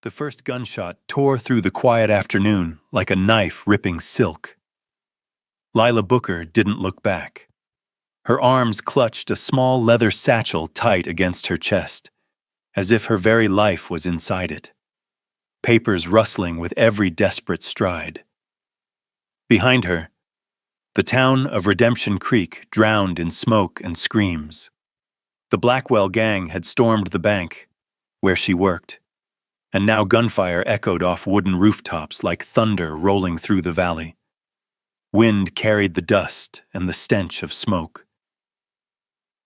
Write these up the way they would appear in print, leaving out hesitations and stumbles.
The first gunshot tore through the quiet afternoon like a knife ripping silk. Lila Booker didn't look back. Her arms clutched a small leather satchel tight against her chest, as if her very life was inside it, papers rustling with every desperate stride. Behind her, the town of Redemption Creek drowned in smoke and screams. The Blackwell gang had stormed the bank, where she worked, and now gunfire echoed off wooden rooftops like thunder rolling through the valley. Wind carried the dust and the stench of smoke.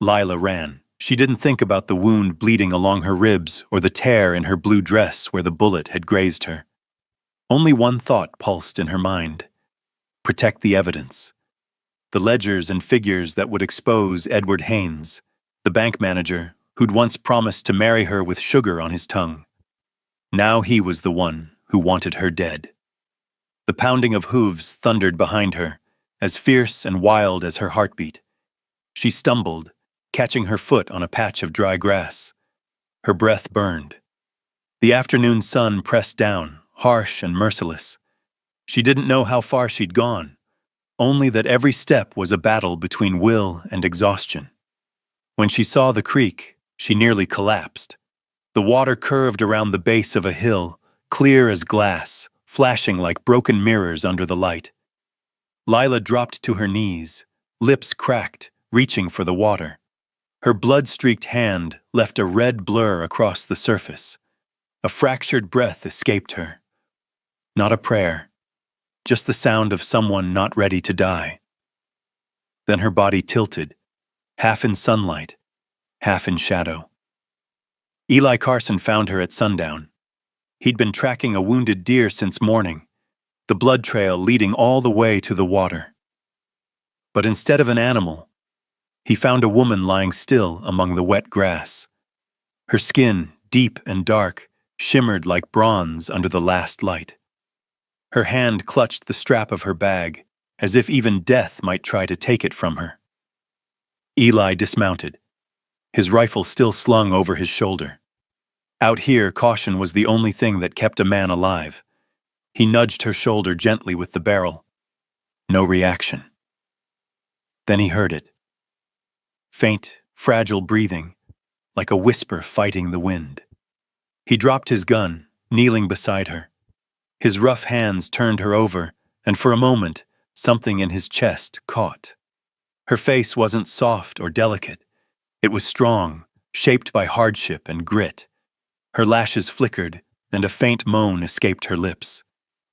Lila ran. She didn't think about the wound bleeding along her ribs or the tear in her blue dress where the bullet had grazed her. Only one thought pulsed in her mind: protect the evidence. The ledgers and figures that would expose Edward Haynes, the bank manager who'd once promised to marry her with sugar on his tongue. Now he was the one who wanted her dead. The pounding of hooves thundered behind her, as fierce and wild as her heartbeat. She stumbled, catching her foot on a patch of dry grass. Her breath burned. The afternoon sun pressed down, harsh and merciless. She didn't know how far she'd gone, only that every step was a battle between will and exhaustion. When she saw the creek, she nearly collapsed. The water curved around the base of a hill, clear as glass, flashing like broken mirrors under the light. Lila dropped to her knees, lips cracked, reaching for the water. Her blood-streaked hand left a red blur across the surface. A fractured breath escaped her. Not a prayer, just the sound of someone not ready to die. Then her body tilted, half in sunlight, half in shadow. Eli Carson found her at sundown. He'd been tracking a wounded deer since morning, the blood trail leading all the way to the water. But instead of an animal, he found a woman lying still among the wet grass. Her skin, deep and dark, shimmered like bronze under the last light. Her hand clutched the strap of her bag, as if even death might try to take it from her. Eli dismounted, his rifle still slung over his shoulder. Out here, caution was the only thing that kept a man alive. He nudged her shoulder gently with the barrel. No reaction. Then he heard it. Faint, fragile breathing, like a whisper fighting the wind. He dropped his gun, kneeling beside her. His rough hands turned her over, and for a moment, something in his chest caught. Her face wasn't soft or delicate. It was strong, shaped by hardship and grit. Her lashes flickered, and a faint moan escaped her lips.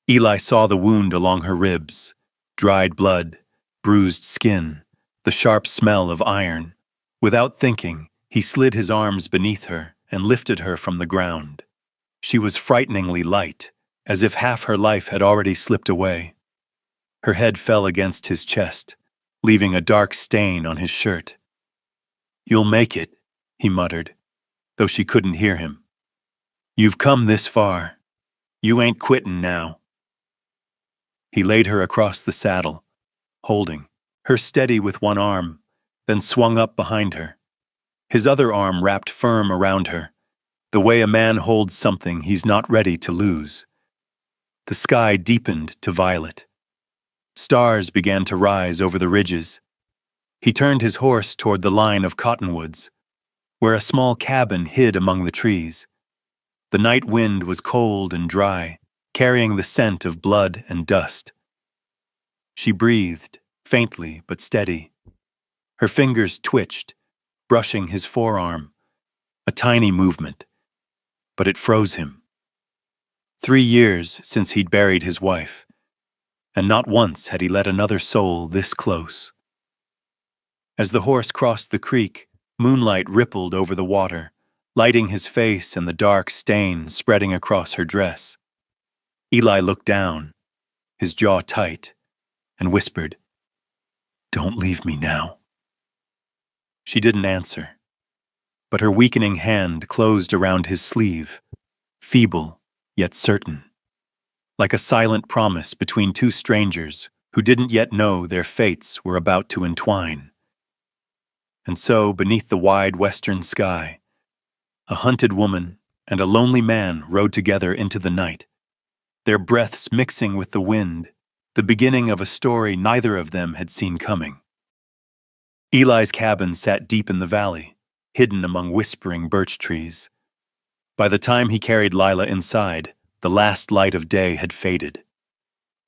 Eli saw the wound along her ribs: dried blood, bruised skin, the sharp smell of iron. Without thinking, he slid his arms beneath her and lifted her from the ground. She was frighteningly light, as if half her life had already slipped away. Her head fell against his chest, leaving a dark stain on his shirt. "You'll make it," he muttered, though she couldn't hear him. "You've come this far. You ain't quittin' now." He laid her across the saddle, holding her steady with one arm, then swung up behind her. His other arm wrapped firm around her, the way a man holds something he's not ready to lose. The sky deepened to violet. Stars began to rise over the ridges. He turned his horse toward the line of cottonwoods, where a small cabin hid among the trees. The night wind was cold and dry, carrying the scent of blood and dust. She breathed, faintly but steady. Her fingers twitched, brushing his forearm, a tiny movement, but it froze him. 3 years since he'd buried his wife, and not once had he let another soul this close. As the horse crossed the creek, moonlight rippled over the water, lighting his face and the dark stain spreading across her dress. Eli looked down, his jaw tight, and whispered, "Don't leave me now." She didn't answer, but her weakening hand closed around his sleeve, feeble yet certain, like a silent promise between two strangers who didn't yet know their fates were about to entwine. And so, beneath the wide western sky, a hunted woman and a lonely man rode together into the night, their breaths mixing with the wind, the beginning of a story neither of them had seen coming. Eli's cabin sat deep in the valley, hidden among whispering birch trees. By the time he carried Lila inside, the last light of day had faded.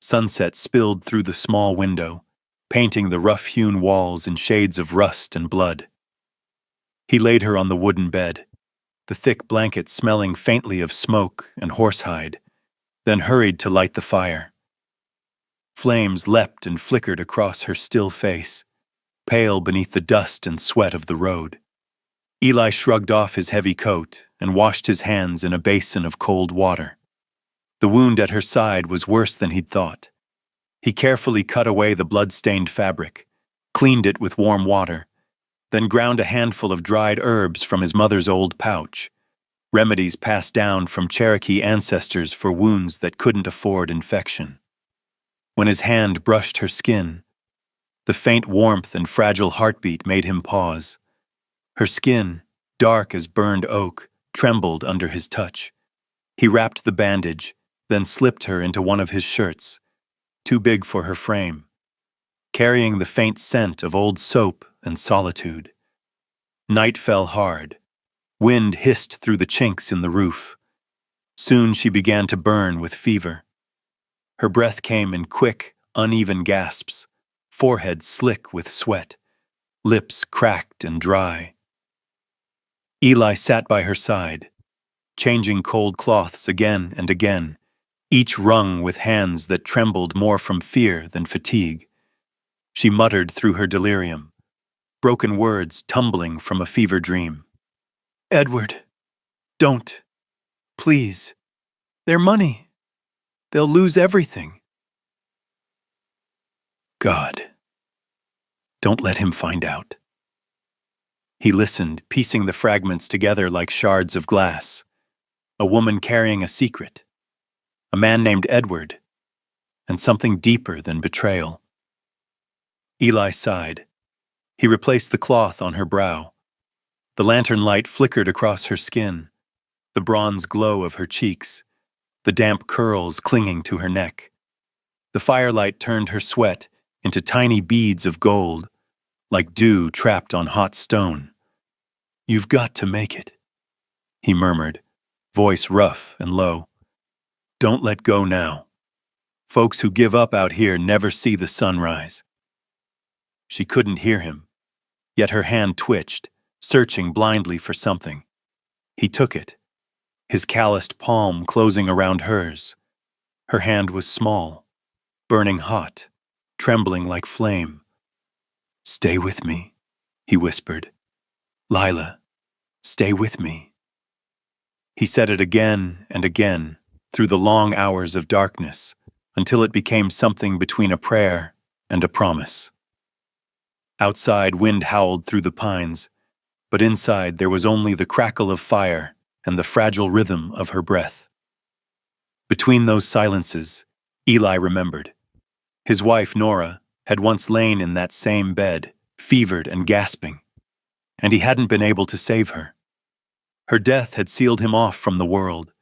Sunset spilled through the small window, painting the rough-hewn walls in shades of rust and blood. He laid her on the wooden bed, the thick blanket smelling faintly of smoke and horsehide, then hurried to light the fire. Flames leapt and flickered across her still face, pale beneath the dust and sweat of the road. Eli shrugged off his heavy coat and washed his hands in a basin of cold water. The wound at her side was worse than he'd thought. He carefully cut away the blood-stained fabric, cleaned it with warm water, then ground a handful of dried herbs from his mother's old pouch, remedies passed down from Cherokee ancestors for wounds that couldn't afford infection. When his hand brushed her skin, the faint warmth and fragile heartbeat made him pause. Her skin, dark as burned oak, trembled under his touch. He wrapped the bandage, then slipped her into one of his shirts, too big for her frame, carrying the faint scent of old soap and solitude. Night fell hard. Wind hissed through the chinks in the roof. Soon she began to burn with fever. Her breath came in quick, uneven gasps, forehead slick with sweat, lips cracked and dry. Eli sat by her side, changing cold cloths again and again, each wrung with hands that trembled more from fear than fatigue. She muttered through her delirium, broken words tumbling from a fever dream. "Edward, don't. Please. Their money. They'll lose everything." God, don't let him find out. He listened, piecing the fragments together like shards of glass. A woman carrying a secret. A man named Edward. And something deeper than betrayal. Eli sighed. He replaced the cloth on her brow. The lantern light flickered across her skin, the bronze glow of her cheeks, the damp curls clinging to her neck. The firelight turned her sweat into tiny beads of gold, like dew trapped on hot stone. "You've got to make it," he murmured, voice rough and low. "Don't let go now. Folks who give up out here never see the sunrise." She couldn't hear him, yet her hand twitched, searching blindly for something. He took it, his calloused palm closing around hers. Her hand was small, burning hot, trembling like flame. "Stay with me," he whispered. "Lila, stay with me." He said it again and again, through the long hours of darkness, until it became something between a prayer and a promise. Outside, wind howled through the pines, but inside there was only the crackle of fire and the fragile rhythm of her breath. Between those silences, Eli remembered. His wife, Nora, had once lain in that same bed, fevered and gasping, and he hadn't been able to save her. Her death had sealed him off from the world.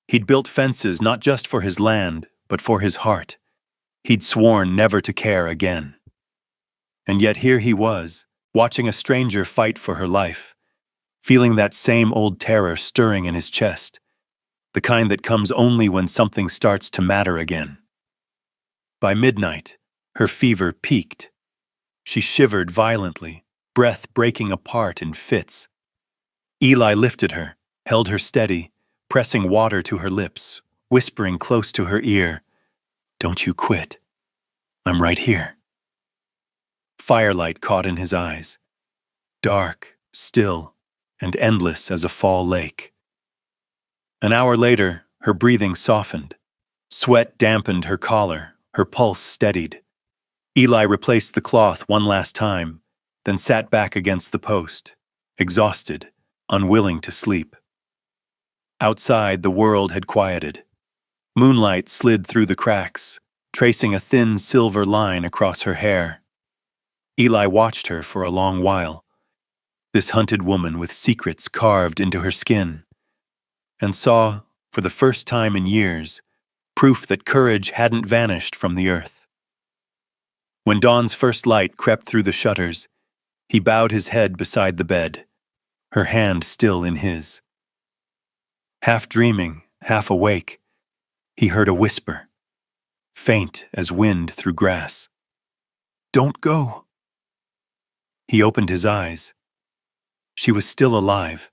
He'd built fences not just for his land, but for his heart. He'd sworn never to care again. And yet here he was, watching a stranger fight for her life, feeling that same old terror stirring in his chest, the kind that comes only when something starts to matter again. By midnight, her fever peaked. She shivered violently, breath breaking apart in fits. Eli lifted her, held her steady, pressing water to her lips, whispering close to her ear, "Don't you quit. I'm right here." Firelight caught in his eyes, dark, still, and endless as a fall lake. An hour later, her breathing softened. Sweat dampened her collar, her pulse steadied. Eli replaced the cloth one last time, then sat back against the post, exhausted, unwilling to sleep. Outside, the world had quieted. Moonlight slid through the cracks, tracing a thin silver line across her hair. Eli watched her for a long while, this hunted woman with secrets carved into her skin. and saw, for the first time in years, proof that courage hadn't vanished from the earth. When dawn's first light crept through the shutters, he bowed his head beside the bed, her hand still in his. Half dreaming, half awake, he heard a whisper, faint as wind through grass. "Don't go." He opened his eyes. She was still alive,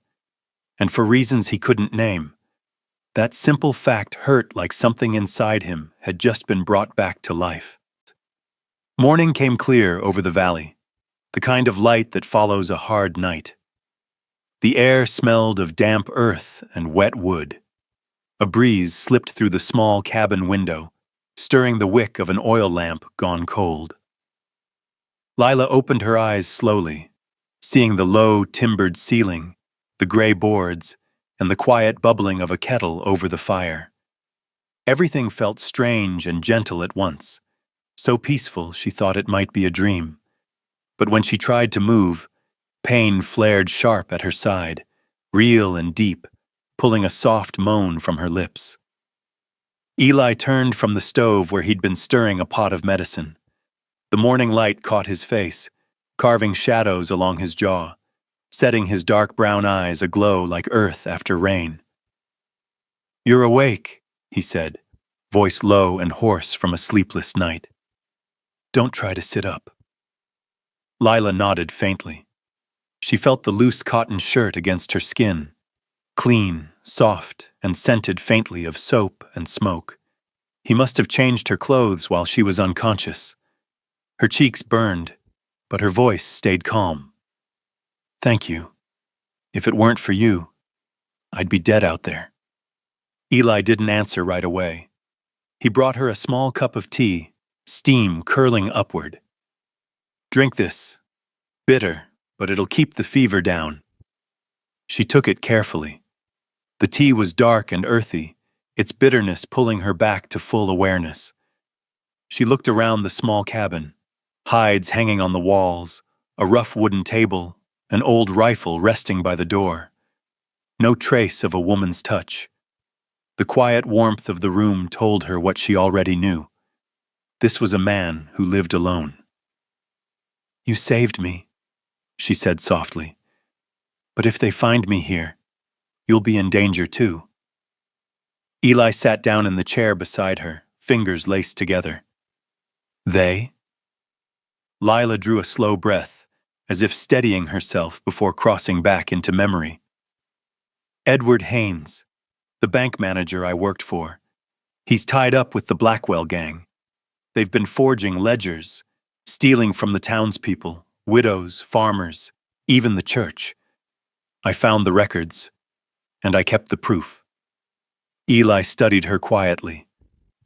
and for reasons he couldn't name. That simple fact hurt like something inside him had just been brought back to life. Morning came clear over the valley, the kind of light that follows a hard night. The air smelled of damp earth and wet wood. A breeze slipped through the small cabin window, stirring the wick of an oil lamp gone cold. Lila opened her eyes slowly, seeing the low, timbered ceiling, the gray boards, and the quiet bubbling of a kettle over the fire. Everything felt strange and gentle at once, so peaceful she thought it might be a dream. But when she tried to move, pain flared sharp at her side, real and deep, pulling a soft moan from her lips. Eli turned from the stove where he'd been stirring a pot of medicine. The morning light caught his face, carving shadows along his jaw, setting his dark brown eyes aglow like earth after rain. "You're awake," he said, voice low and hoarse from a sleepless night. "Don't try to sit up." Lila nodded faintly. She felt the loose cotton shirt against her skin, clean, soft, and scented faintly of soap and smoke. He must have changed her clothes while she was unconscious. Her cheeks burned, but her voice stayed calm. "Thank you. If it weren't for you, I'd be dead out there." Eli didn't answer right away. He brought her a small cup of tea, steam curling upward. "Drink this. Bitter, but it'll keep the fever down." She took it carefully. The tea was dark and earthy, its bitterness pulling her back to full awareness. She looked around the small cabin, hides hanging on the walls, a rough wooden table, an old rifle resting by the door. No trace of a woman's touch. The quiet warmth of the room told her what she already knew. This was a man who lived alone. "You saved me," she said softly. "But if they find me here, you'll be in danger too." Eli sat down in the chair beside her, fingers laced together. "They?" Lila drew a slow breath, as if steadying herself before crossing back into memory. "Edward Haynes, the bank manager I worked for. He's tied up with the Blackwell gang. They've been forging ledgers, stealing from the townspeople, widows, farmers, even the church. I found the records, and I kept the proof." Eli studied her quietly.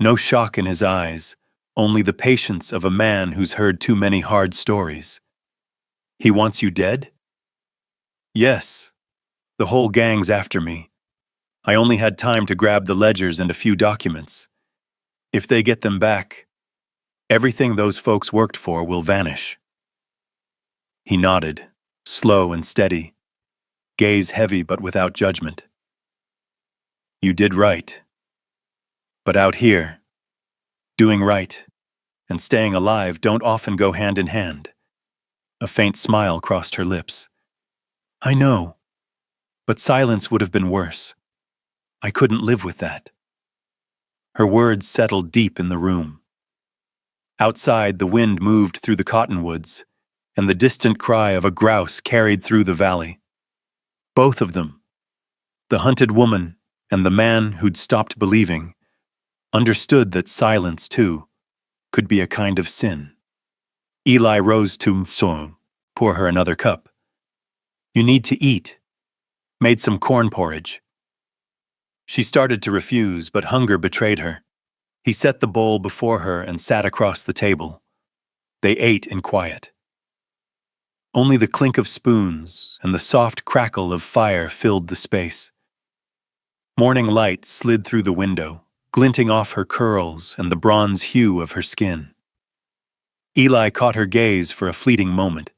No shock in his eyes, only the patience of a man who's heard too many hard stories. "He wants you dead?" "Yes. The whole gang's after me. I only had time to grab the ledgers and a few documents. If they get them back, everything those folks worked for will vanish." He nodded, slow and steady, gaze heavy but without judgment. "You did right. But out here, doing right and staying alive don't often go hand in hand." A faint smile crossed her lips. "I know, but silence would have been worse. I couldn't live with that." Her words settled deep in the room. Outside, the wind moved through the cottonwoods, and the distant cry of a grouse carried through the valley. Both of them, the hunted woman and the man who'd stopped believing, understood that silence, too, could be a kind of sin. Eli rose to pour her another cup. "You need to eat. Made some corn porridge." She started to refuse, but hunger betrayed her. He set the bowl before her and sat across the table. They ate in quiet. Only the clink of spoons and the soft crackle of fire filled the space. Morning light slid through the window, glinting off her curls and the bronze hue of her skin. Eli caught her gaze for a fleeting moment,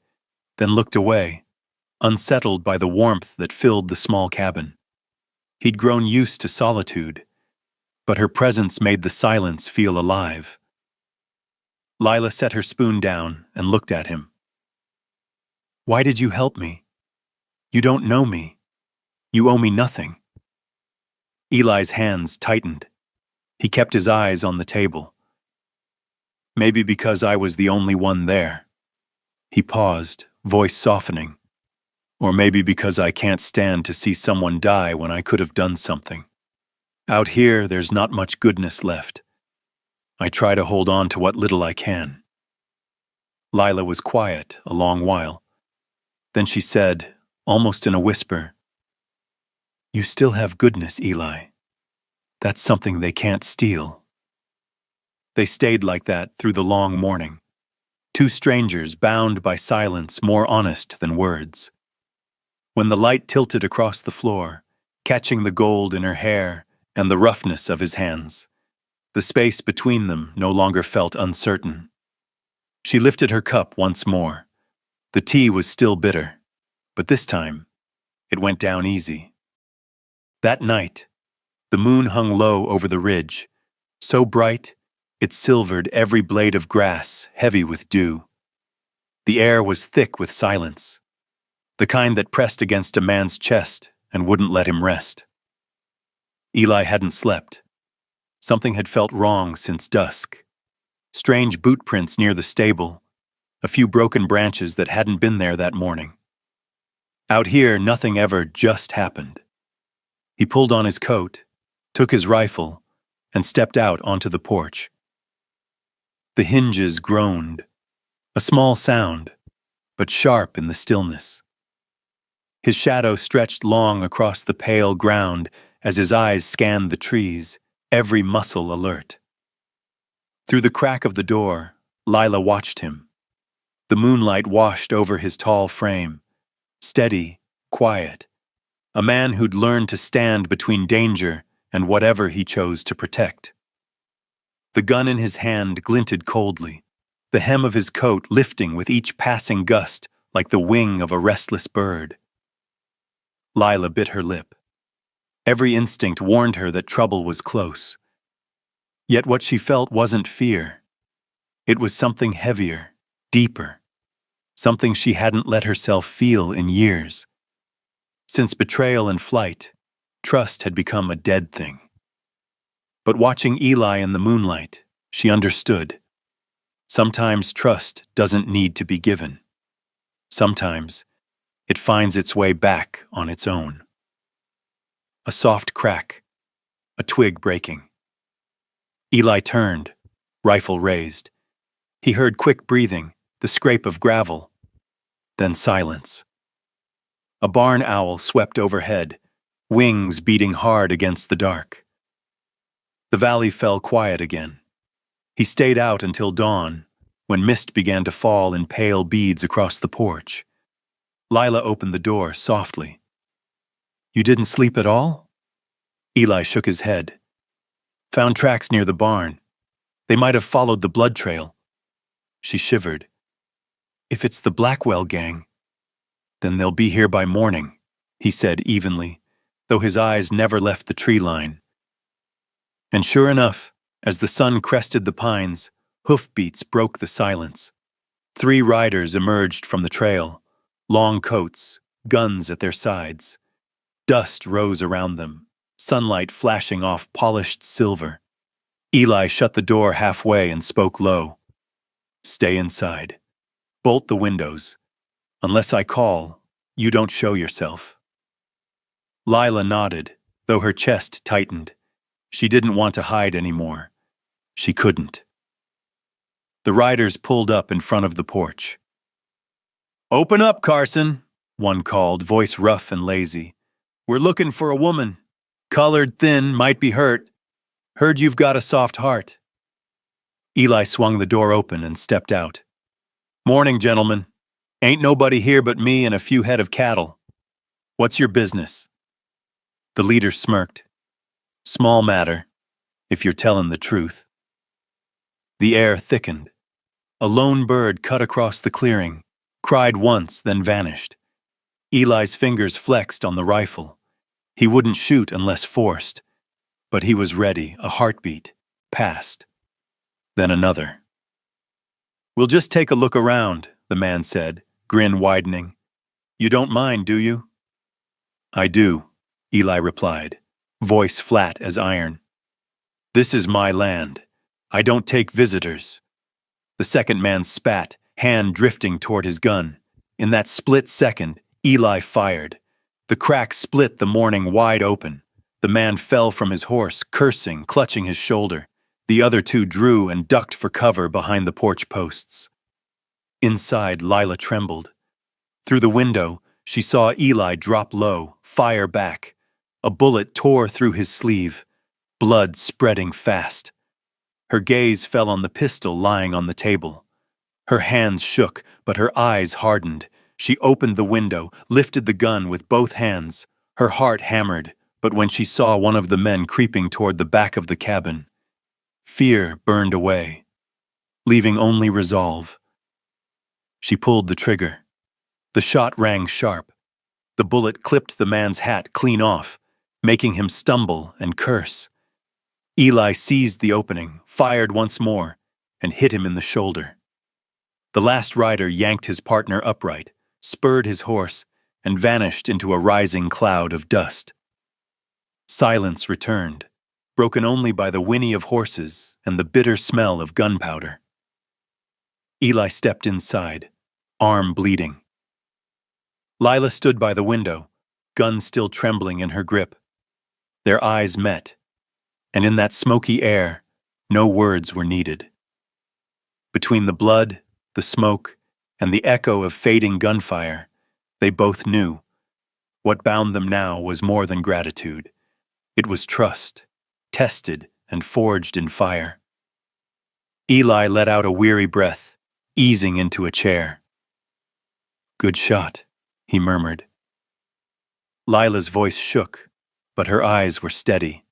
then looked away, unsettled by the warmth that filled the small cabin. He'd grown used to solitude, but her presence made the silence feel alive. Lila set her spoon down and looked at him. "Why did you help me? You don't know me. You owe me nothing." Eli's hands tightened. He kept his eyes on the table. "Maybe because I was the only one there." He paused, voice softening. "Or maybe because I can't stand to see someone die when I could have done something. Out here, there's not much goodness left. I try to hold on to what little I can." Lila was quiet a long while. Then she said, almost in a whisper, "You still have goodness, Eli. That's something they can't steal." They stayed like that through the long morning. Two strangers bound by silence more honest than words. When the light tilted across the floor, catching the gold in her hair and the roughness of his hands, the space between them no longer felt uncertain. She lifted her cup once more. The tea was still bitter, but this time, it went down easy. That night, the moon hung low over the ridge, so bright it silvered every blade of grass, heavy with dew. The air was thick with silence, the kind that pressed against a man's chest and wouldn't let him rest. Eli hadn't slept. Something had felt wrong since dusk. Strange boot prints near the stable, a few broken branches that hadn't been there that morning. Out here, nothing ever just happened. He pulled on his coat, took his rifle, and stepped out onto the porch. The hinges groaned, a small sound, but sharp in the stillness. His shadow stretched long across the pale ground as his eyes scanned the trees, every muscle alert. Through the crack of the door, Lila watched him. The moonlight washed over his tall frame, steady, quiet, a man who'd learned to stand between danger and whatever he chose to protect. The gun in his hand glinted coldly, the hem of his coat lifting with each passing gust like the wing of a restless bird. Lila bit her lip. Every instinct warned her that trouble was close. Yet what she felt wasn't fear. It was something heavier, deeper, something she hadn't let herself feel in years. Since betrayal and flight, trust had become a dead thing. But watching Eli in the moonlight, she understood. Sometimes trust doesn't need to be given. Sometimes it finds its way back on its own. A soft crack, a twig breaking. Eli turned, rifle raised. He heard quick breathing, the scrape of gravel, then silence. A barn owl swept overhead, wings beating hard against the dark. The valley fell quiet again. He stayed out until dawn, when mist began to fall in pale beads across the porch. Lila opened the door softly. "You didn't sleep at all?" Eli shook his head. "Found tracks near the barn. They might have followed the blood trail." She shivered. "If it's the Blackwell gang, then they'll be here by morning," he said evenly, though his eyes never left the tree line. And sure enough, as the sun crested the pines, hoofbeats broke the silence. 3 riders emerged from the trail, long coats, guns at their sides. Dust rose around them, sunlight flashing off polished silver. Eli shut the door halfway and spoke low. "Stay inside. Bolt the windows. Unless I call, you don't show yourself." Lila nodded, though her chest tightened. She didn't want to hide anymore. She couldn't. The riders pulled up in front of the porch. "Open up, Carson," one called, voice rough and lazy. "We're looking for a woman. Colored, thin, might be hurt. Heard you've got a soft heart." Eli swung the door open and stepped out. "Morning, gentlemen. Ain't nobody here but me and a few head of cattle. What's your business?" The leader smirked. "Small matter, if you're telling the truth." The air thickened. A lone bird cut across the clearing, cried once, then vanished. Eli's fingers flexed on the rifle. He wouldn't shoot unless forced, but he was ready, a heartbeat, passed. Then another. "We'll just take a look around," the man said, grin widening. "You don't mind, do you?" "I do," Eli replied, voice flat as iron. "This is my land. I don't take visitors." The second man spat, hand drifting toward his gun. In that split second, Eli fired. The crack split the morning wide open. The man fell from his horse, cursing, clutching his shoulder. The other two drew and ducked for cover behind the porch posts. Inside, Lila trembled. Through the window, she saw Eli drop low, fire back. A bullet tore through his sleeve, blood spreading fast. Her gaze fell on the pistol lying on the table. Her hands shook, but her eyes hardened. She opened the window, lifted the gun with both hands. Her heart hammered, but when she saw one of the men creeping toward the back of the cabin, fear burned away, leaving only resolve. She pulled the trigger. The shot rang sharp. The bullet clipped the man's hat clean off, making him stumble and curse. Eli seized the opening, fired once more, and hit him in the shoulder. The last rider yanked his partner upright, spurred his horse, and vanished into a rising cloud of dust. Silence returned, broken only by the whinny of horses and the bitter smell of gunpowder. Eli stepped inside, arm bleeding. Lila stood by the window, gun still trembling in her grip. Their eyes met, and in that smoky air, no words were needed. Between the blood, the smoke, and the echo of fading gunfire, they both knew. What bound them now was more than gratitude. It was trust, tested and forged in fire. Eli let out a weary breath, easing into a chair. "Good shot," he murmured. Lila's voice shook, but her eyes were steady.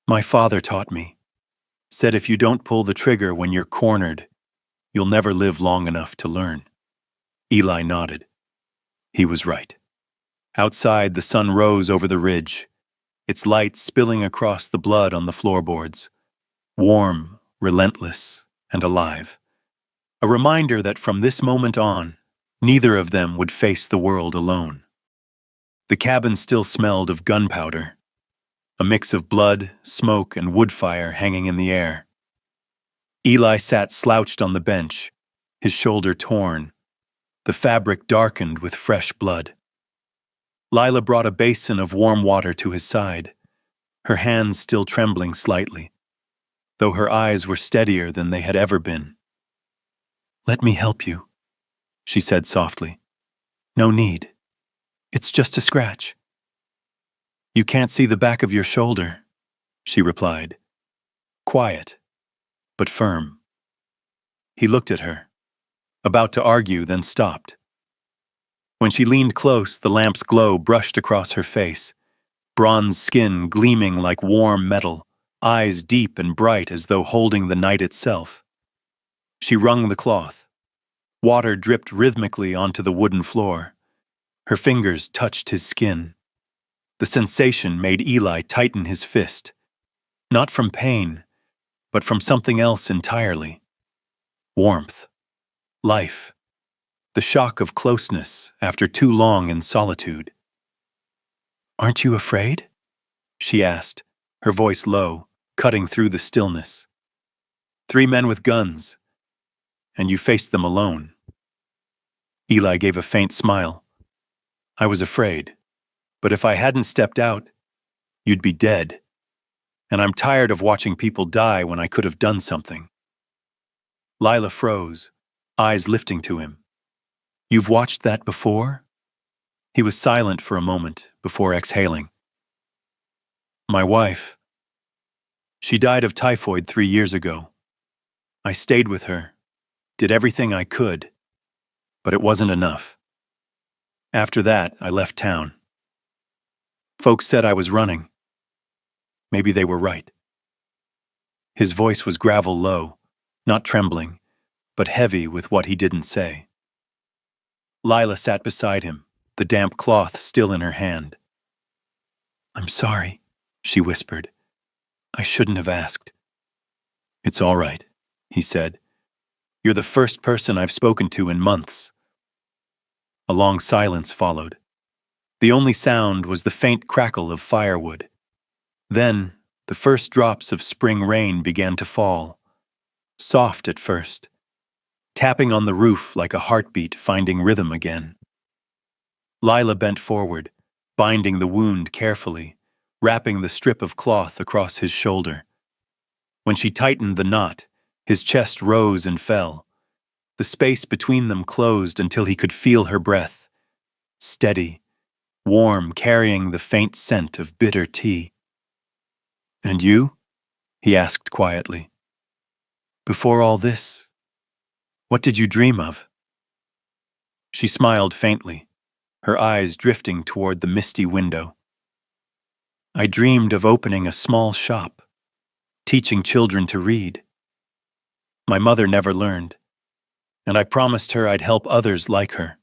"My father taught me. Said if you don't pull the trigger when you're cornered, you'll never live long enough to learn." Eli nodded. He was right. Outside, the sun rose over the ridge, its light spilling across the blood on the floorboards. Warm, relentless, and alive. A reminder that from this moment on, neither of them would face the world alone. The cabin still smelled of gunpowder, a mix of blood, smoke, and wood fire hanging in the air. Eli sat slouched on the bench, his shoulder torn, the fabric darkened with fresh blood. Lila brought a basin of warm water to his side, her hands still trembling slightly, though her eyes were steadier than they had ever been. "Let me help you," she said softly. "No need. It's just a scratch." "You can't see the back of your shoulder," she replied. Quiet, but firm. He looked at her, about to argue, then stopped. When she leaned close, the lamp's glow brushed across her face, bronze skin gleaming like warm metal, eyes deep and bright as though holding the night itself. She wrung the cloth. Water dripped rhythmically onto the wooden floor. Her fingers touched his skin. The sensation made Eli tighten his fist, not from pain, but from something else entirely. Warmth. Life. The shock of closeness after too long in solitude. "Aren't you afraid?" she asked, her voice low, cutting through the stillness. "3 men with guns, and you faced them alone." Eli gave a faint smile. "I was afraid, but if I hadn't stepped out, you'd be dead. And I'm tired of watching people die when I could have done something." Lila froze, eyes lifting to him. "You've watched that before?" He was silent for a moment before exhaling. "My wife. She died of typhoid 3 years ago. I stayed with her, did everything I could, but it wasn't enough. After that, I left town. Folks said I was running. Maybe they were right." His voice was gravel low, not trembling, but heavy with what he didn't say. Lila sat beside him, the damp cloth still in her hand. I'm sorry, she whispered. I shouldn't have asked. It's all right, he said. You're the first person I've spoken to in months. A long silence followed. The only sound was the faint crackle of firewood. Then, the first drops of spring rain began to fall, soft at first, tapping on the roof like a heartbeat finding rhythm again. Lila bent forward, binding the wound carefully, wrapping the strip of cloth across his shoulder. When she tightened the knot, his chest rose and fell. The space between them closed until he could feel her breath, steady, warm, carrying the faint scent of bitter tea. And you? He asked quietly. Before all this, what did you dream of? She smiled faintly, her eyes drifting toward the misty window. I dreamed of opening a small shop, teaching children to read. My mother never learned, and I promised her I'd help others like her,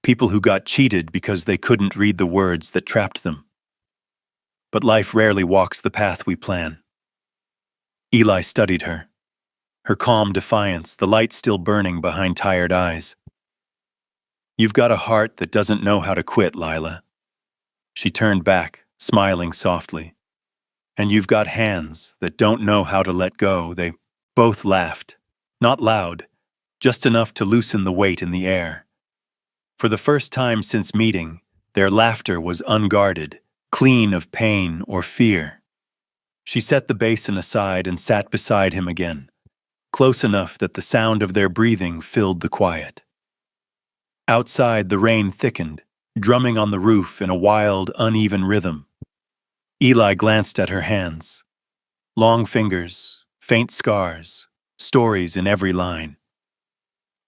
people who got cheated because they couldn't read the words that trapped them. But life rarely walks the path we plan. Eli studied her, her calm defiance, the light still burning behind tired eyes. You've got a heart that doesn't know how to quit, Lila. She turned back, smiling softly. And you've got hands that don't know how to let go. They both laughed, not loud, just enough to loosen the weight in the air. For the first time since meeting, their laughter was unguarded, clean of pain or fear. She set the basin aside and sat beside him again, close enough that the sound of their breathing filled the quiet. Outside, the rain thickened, drumming on the roof in a wild, uneven rhythm. Eli glanced at her hands. Long fingers, faint scars, stories in every line.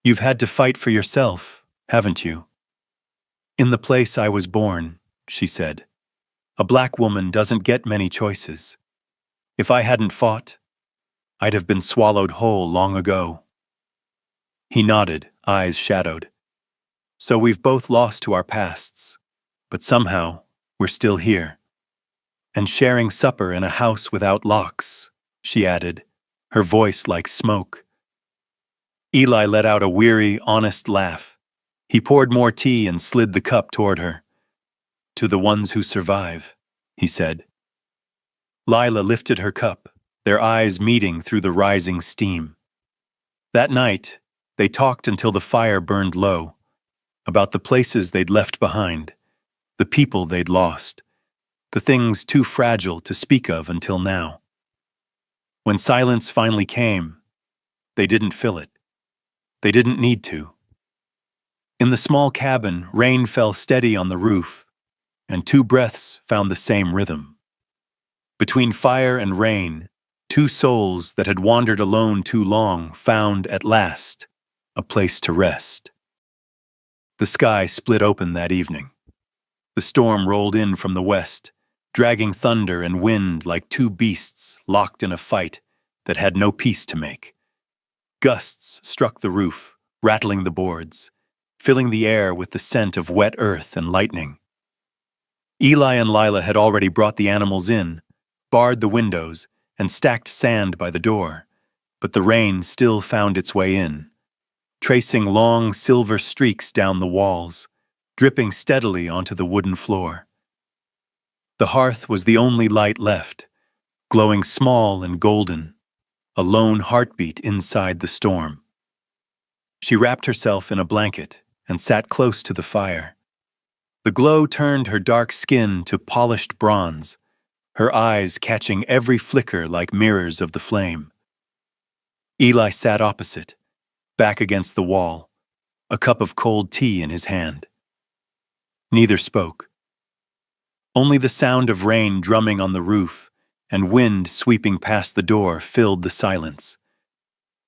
You've had to fight for yourself, haven't you? In the place I was born, she said. A black woman doesn't get many choices. If I hadn't fought, I'd have been swallowed whole long ago. He nodded, eyes shadowed. So we've both lost to our pasts, but somehow we're still here. And sharing supper in a house without locks, she added, her voice like smoke. Eli let out a weary, honest laugh. He poured more tea and slid the cup toward her. To the ones who survive, he said. Lila lifted her cup, their eyes meeting through the rising steam. That night, they talked until the fire burned low, about the places they'd left behind, the people they'd lost, the things too fragile to speak of until now. When silence finally came, they didn't fill it. They didn't need to. In the small cabin, rain fell steady on the roof, and two breaths found the same rhythm. Between fire and rain, two souls that had wandered alone too long found, at last, a place to rest. The sky split open that evening. The storm rolled in from the west, dragging thunder and wind like two beasts locked in a fight that had no peace to make. Gusts struck the roof, rattling the boards, filling the air with the scent of wet earth and lightning. Eli and Lila had already brought the animals in, barred the windows, and stacked sand by the door, but the rain still found its way in, tracing long silver streaks down the walls, dripping steadily onto the wooden floor. The hearth was the only light left, glowing small and golden, a lone heartbeat inside the storm. She wrapped herself in a blanket and sat close to the fire. The glow turned her dark skin to polished bronze, her eyes catching every flicker like mirrors of the flame. Eli sat opposite, back against the wall, a cup of cold tea in his hand. Neither spoke. Only the sound of rain drumming on the roof and wind sweeping past the door filled the silence.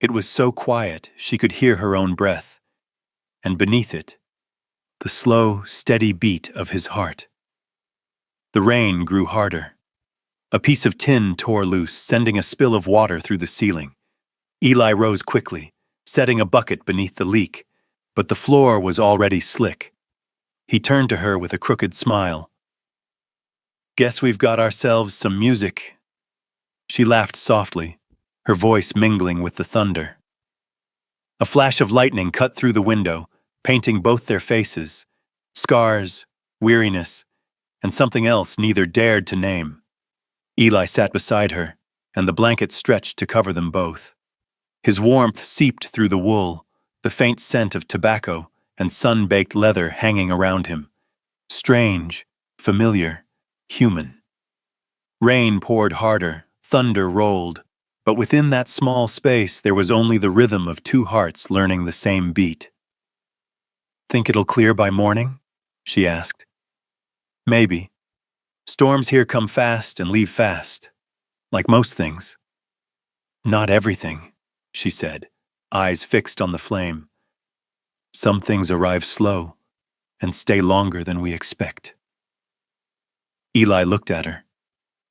It was so quiet she could hear her own breath, and beneath it, the slow, steady beat of his heart. The rain grew harder. A piece of tin tore loose, sending a spill of water through the ceiling. Eli rose quickly, setting a bucket beneath the leak, but the floor was already slick. He turned to her with a crooked smile. Guess we've got ourselves some music. She laughed softly, her voice mingling with the thunder. A flash of lightning cut through the window, painting both their faces, scars, weariness, and something else neither dared to name. Eli sat beside her, and the blanket stretched to cover them both. His warmth seeped through the wool, the faint scent of tobacco and sun-baked leather hanging around him. Strange, familiar, human. Rain poured harder, thunder rolled, but within that small space there was only the rhythm of two hearts learning the same beat. "Think it'll clear by morning?" she asked. "Maybe. Storms here come fast and leave fast, like most things." "Not everything," she said, eyes fixed on the flame. "Some things arrive slow and stay longer than we expect." Eli looked at her.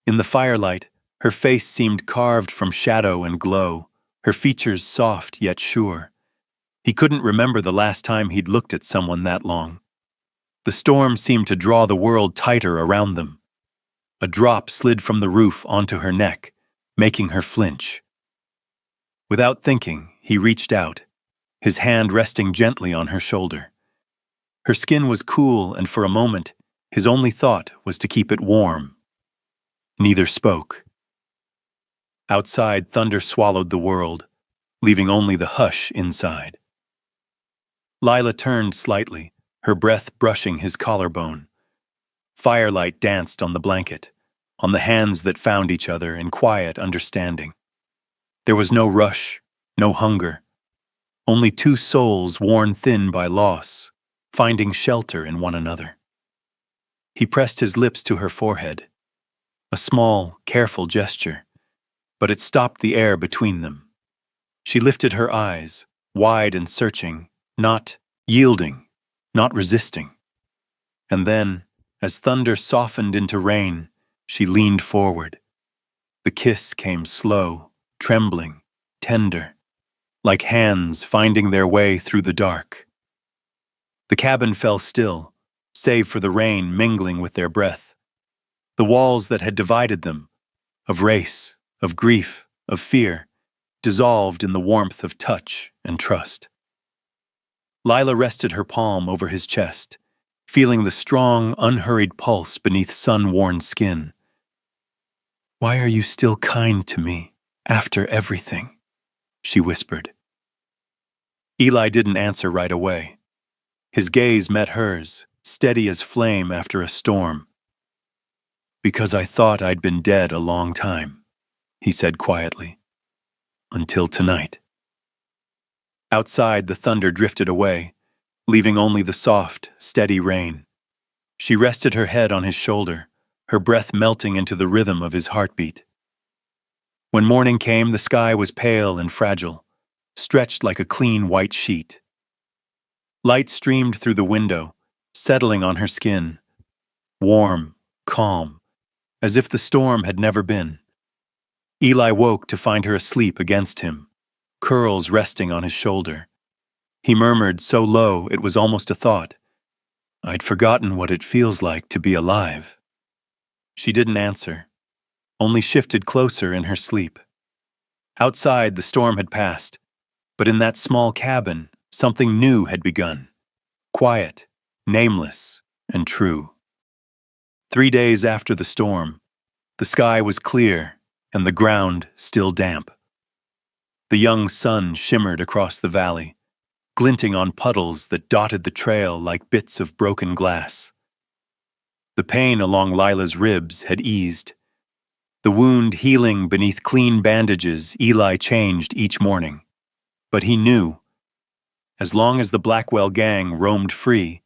In the firelight, her face seemed carved from shadow and glow, her features soft yet sure. He couldn't remember the last time he'd looked at someone that long. The storm seemed to draw the world tighter around them. A drop slid from the roof onto her neck, making her flinch. Without thinking, he reached out, his hand resting gently on her shoulder. Her skin was cool, and for a moment, his only thought was to keep it warm. Neither spoke. Outside, thunder swallowed the world, leaving only the hush inside. Lila turned slightly, her breath brushing his collarbone. Firelight danced on the blanket, on the hands that found each other in quiet understanding. There was no rush, no hunger, only two souls worn thin by loss, finding shelter in one another. He pressed his lips to her forehead, a small, careful gesture, but it stopped the air between them. She lifted her eyes, wide and searching, not yielding, not resisting. And then, as thunder softened into rain, she leaned forward. The kiss came slow, trembling, tender, like hands finding their way through the dark. The cabin fell still, save for the rain mingling with their breath. The walls that had divided them, of race, of grief, of fear, dissolved in the warmth of touch and trust. Lila rested her palm over his chest, feeling the strong, unhurried pulse beneath sun-worn skin. "Why are you still kind to me, after everything?" she whispered. Eli didn't answer right away. His gaze met hers, steady as flame after a storm. "Because I thought I'd been dead a long time," he said quietly. "Until tonight." Outside, the thunder drifted away, leaving only the soft, steady rain. She rested her head on his shoulder, her breath melting into the rhythm of his heartbeat. When morning came, the sky was pale and fragile, stretched like a clean white sheet. Light streamed through the window, settling on her skin, warm, calm, as if the storm had never been. Eli woke to find her asleep against him, curls resting on his shoulder. He murmured so low it was almost a thought, "I'd forgotten what it feels like to be alive." She didn't answer, only shifted closer in her sleep. Outside, the storm had passed, but in that small cabin, something new had begun. Quiet, nameless, and true. 3 days after the storm, the sky was clear and the ground still damp. The young sun shimmered across the valley, glinting on puddles that dotted the trail like bits of broken glass. The pain along Lila's ribs had eased, the wound healing beneath clean bandages Eli changed each morning. But he knew, as long as the Blackwell gang roamed free,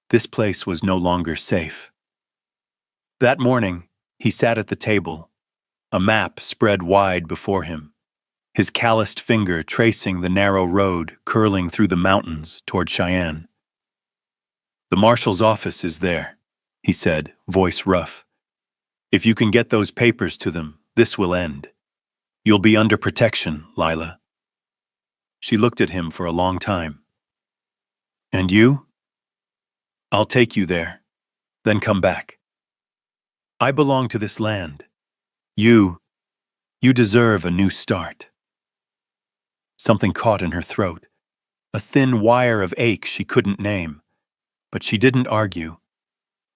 this place was no longer safe. That morning, he sat at the table, a map spread wide before him, his calloused finger tracing the narrow road curling through the mountains toward Cheyenne. "The marshal's office is there," he said, voice rough. "If you can get those papers to them, this will end. You'll be under protection, Lila." She looked at him for a long time. "And you?" "I'll take you there, then come back." I belong to this land. You, you deserve a new start. Something caught in her throat, a thin wire of ache she couldn't name, but she didn't argue.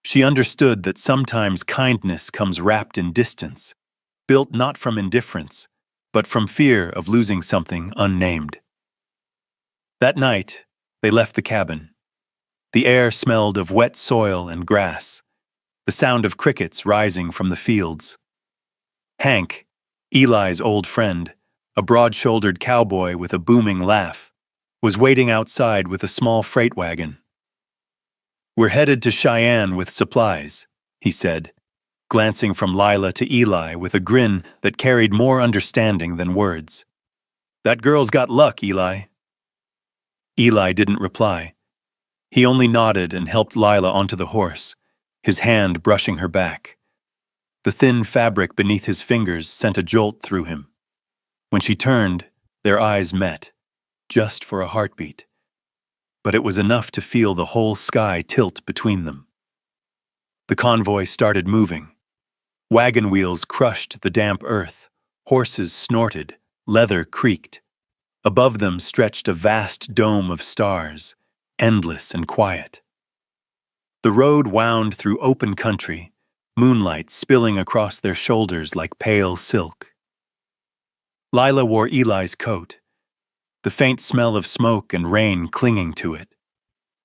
She understood that sometimes kindness comes wrapped in distance, built not from indifference, but from fear of losing something unnamed. That night, they left the cabin. The air smelled of wet soil and grass, the sound of crickets rising from the fields. Hank, Eli's old friend, a broad-shouldered cowboy with a booming laugh, was waiting outside with a small freight wagon. "We're headed to Cheyenne with supplies," he said, glancing from Lila to Eli with a grin that carried more understanding than words. "That girl's got luck, Eli." Eli didn't reply. He only nodded and helped Lila onto the horse, his hand brushing her back. The thin fabric beneath his fingers sent a jolt through him. When she turned, their eyes met, just for a heartbeat. But it was enough to feel the whole sky tilt between them. The convoy started moving. Wagon wheels crushed the damp earth, horses snorted, leather creaked. Above them stretched a vast dome of stars, endless and quiet. The road wound through open country, moonlight spilling across their shoulders like pale silk. Lila wore Eli's coat, the faint smell of smoke and rain clinging to it.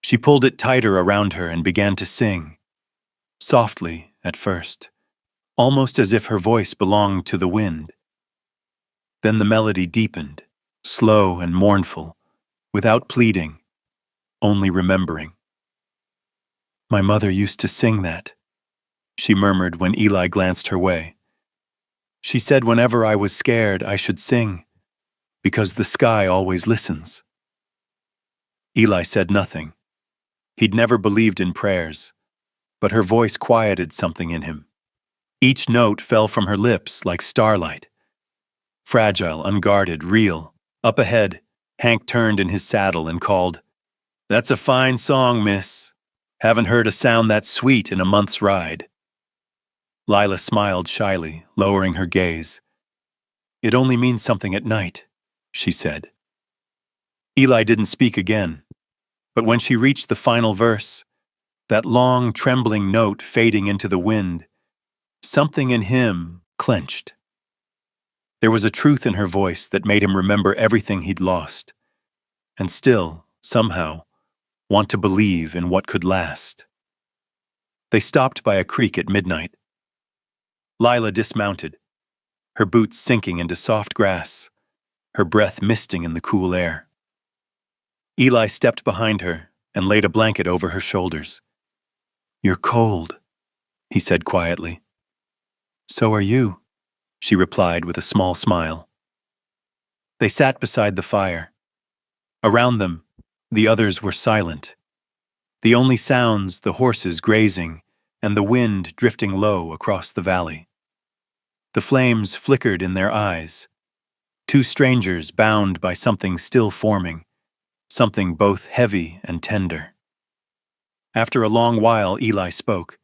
She pulled it tighter around her and began to sing, softly at first, almost as if her voice belonged to the wind. Then the melody deepened, slow and mournful, without pleading, only remembering. "My mother used to sing that," she murmured when Eli glanced her way. "She said whenever I was scared I should sing, because the sky always listens." Eli said nothing. He'd never believed in prayers, but her voice quieted something in him. Each note fell from her lips like starlight. Fragile, unguarded, real. Up ahead, Hank turned in his saddle and called, "That's a fine song, miss. Haven't heard a sound that sweet in a month's ride." Lila smiled shyly, lowering her gaze. "It only means something at night," she said. Eli didn't speak again, but when she reached the final verse, that long, trembling note fading into the wind, something in him clenched. There was a truth in her voice that made him remember everything he'd lost, and still, somehow, want to believe in what could last. They stopped by a creek at midnight. Lila dismounted, her boots sinking into soft grass, her breath misting in the cool air. Eli stepped behind her and laid a blanket over her shoulders. "You're cold," he said quietly. "So are you," she replied with a small smile. They sat beside the fire. Around them, the others were silent. The only sounds, the horses grazing and the wind drifting low across the valley. The flames flickered in their eyes. Two strangers bound by something still forming, something both heavy and tender. After a long while, Eli spoke.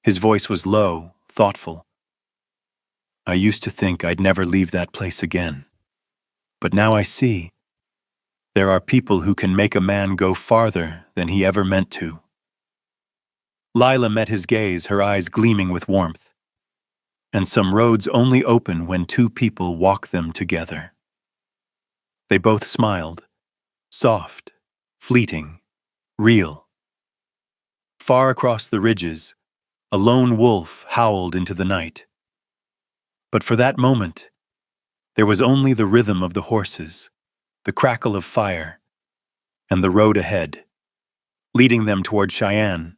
His voice was low, thoughtful. "I used to think I'd never leave that place again. But now I see. There are people who can make a man go farther than he ever meant to." Lila met his gaze, her eyes gleaming with warmth. "And some roads only open when two people walk them together." They both smiled, soft, fleeting, real. Far across the ridges, a lone wolf howled into the night. But for that moment, there was only the rhythm of the horses, the crackle of fire, and the road ahead, leading them toward Cheyenne,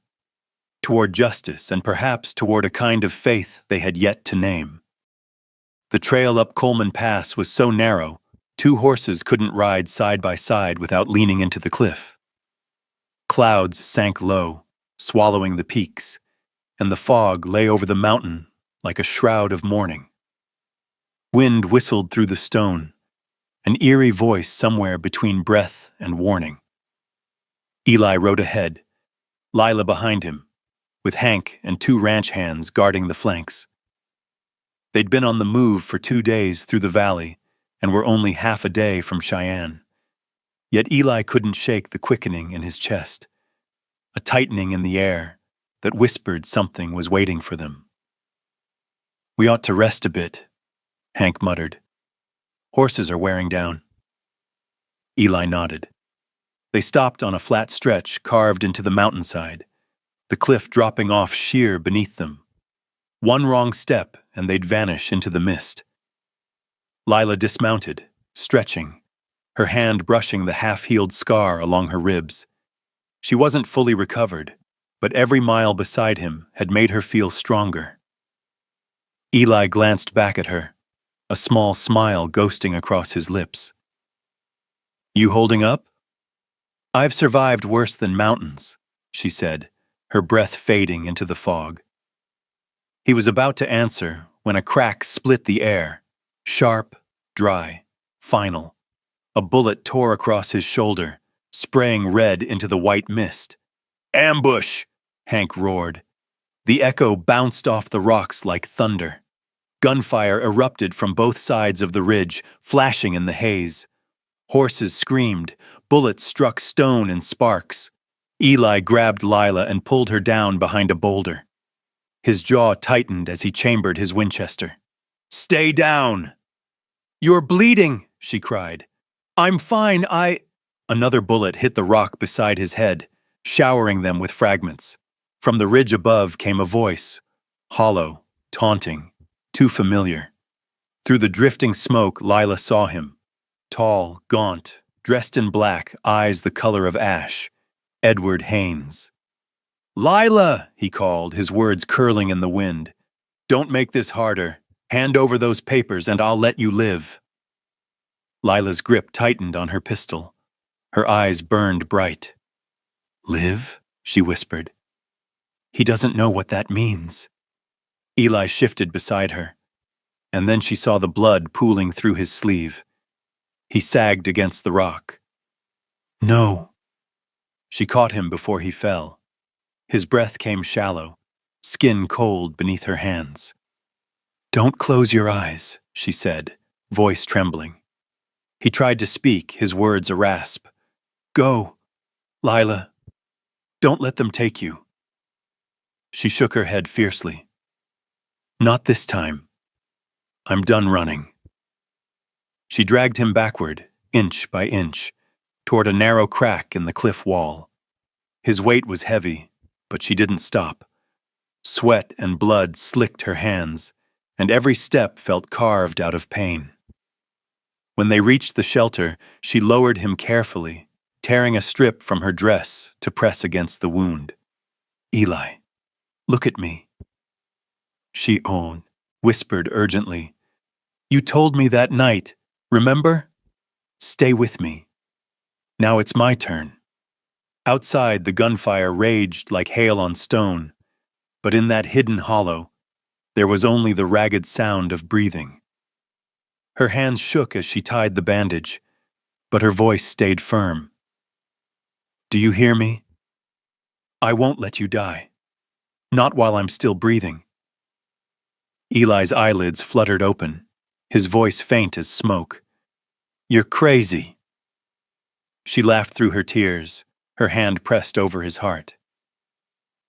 toward justice, and perhaps toward a kind of faith they had yet to name. The trail up Coleman Pass was so narrow, two horses couldn't ride side by side without leaning into the cliff. Clouds sank low, swallowing the peaks, and the fog lay over the mountain like a shroud of mourning. Wind whistled through the stone, an eerie voice somewhere between breath and warning. Eli rode ahead, Lila behind him, with Hank and 2 ranch hands guarding the flanks. They'd been on the move for 2 days through the valley and were only half a day from Cheyenne. Yet Eli couldn't shake the quickening in his chest, a tightening in the air that whispered something was waiting for them. "We ought to rest a bit," Hank muttered. "Horses are wearing down." Eli nodded. They stopped on a flat stretch carved into the mountainside, the cliff dropping off sheer beneath them. One wrong step and they'd vanish into the mist. Lila dismounted, stretching, her hand brushing the half-healed scar along her ribs. She wasn't fully recovered, but every mile beside him had made her feel stronger. Eli glanced back at her, a small smile ghosting across his lips. "You holding up?" "I've survived worse than mountains," she said, her breath fading into the fog. He was about to answer when a crack split the air, sharp, dry, final. A bullet tore across his shoulder, spraying red into the white mist. "Ambush!" Hank roared. The echo bounced off the rocks like thunder. Gunfire erupted from both sides of the ridge, flashing in the haze. Horses screamed, bullets struck stone in sparks. Eli grabbed Lila and pulled her down behind a boulder. His jaw tightened as he chambered his Winchester. "Stay down!" "You're bleeding," she cried. "I'm fine, Another bullet hit the rock beside his head, showering them with fragments. From the ridge above came a voice, hollow, taunting, too familiar. Through the drifting smoke, Lila saw him. Tall, gaunt, dressed in black, eyes the color of ash. Edward Haynes. "Lila!" he called, his words curling in the wind. "Don't make this harder. Hand over those papers and I'll let you live." Lila's grip tightened on her pistol. Her eyes burned bright. "Live?" she whispered. "He doesn't know what that means." Eli shifted beside her, and then she saw the blood pooling through his sleeve. He sagged against the rock. "No." She caught him before he fell. His breath came shallow, skin cold beneath her hands. "Don't close your eyes," she said, voice trembling. He tried to speak, his words a rasp. "Go, Lila. Don't let them take you." She shook her head fiercely. "Not this time. I'm done running." She dragged him backward, inch by inch, toward a narrow crack in the cliff wall. His weight was heavy, but she didn't stop. Sweat and blood slicked her hands, and every step felt carved out of pain. When they reached the shelter, she lowered him carefully, tearing a strip from her dress to press against the wound. "Eli, look at me." She whispered urgently. "You told me that night, remember? Stay with me. Now it's my turn." Outside, the gunfire raged like hail on stone, but in that hidden hollow, there was only the ragged sound of breathing. Her hands shook as she tied the bandage, but her voice stayed firm. "Do you hear me? I won't let you die. Not while I'm still breathing." Eli's eyelids fluttered open, his voice faint as smoke. "You're crazy." She laughed through her tears, her hand pressed over his heart.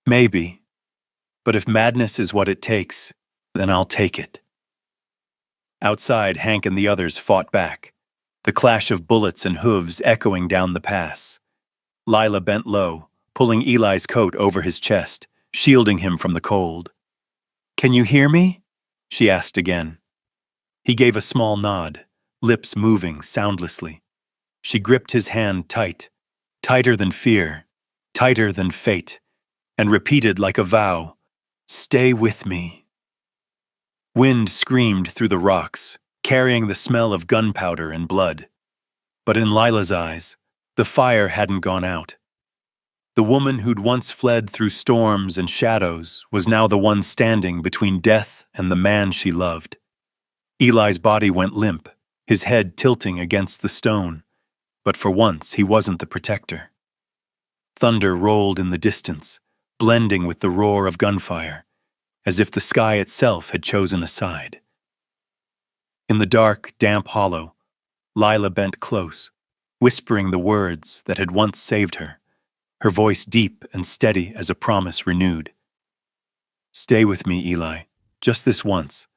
"Maybe, but if madness is what it takes, then I'll take it." Outside, Hank and the others fought back, the clash of bullets and hooves echoing down the pass. Lila bent low, pulling Eli's coat over his chest, shielding him from the cold. "Can you hear me?" she asked again. He gave a small nod, lips moving soundlessly. She gripped his hand tight, tighter than fear, tighter than fate, and repeated like a vow, "Stay with me." Wind screamed through the rocks, carrying the smell of gunpowder and blood. But in Lila's eyes, the fire hadn't gone out. The woman who'd once fled through storms and shadows was now the one standing between death and the man she loved. Eli's body went limp, his head tilting against the stone, but for once he wasn't the protector. Thunder rolled in the distance, blending with the roar of gunfire, as if the sky itself had chosen a side. In the dark, damp hollow, Lila bent close, whispering the words that had once saved her, her voice deep and steady as a promise renewed. "Stay with me, Eli, just this once.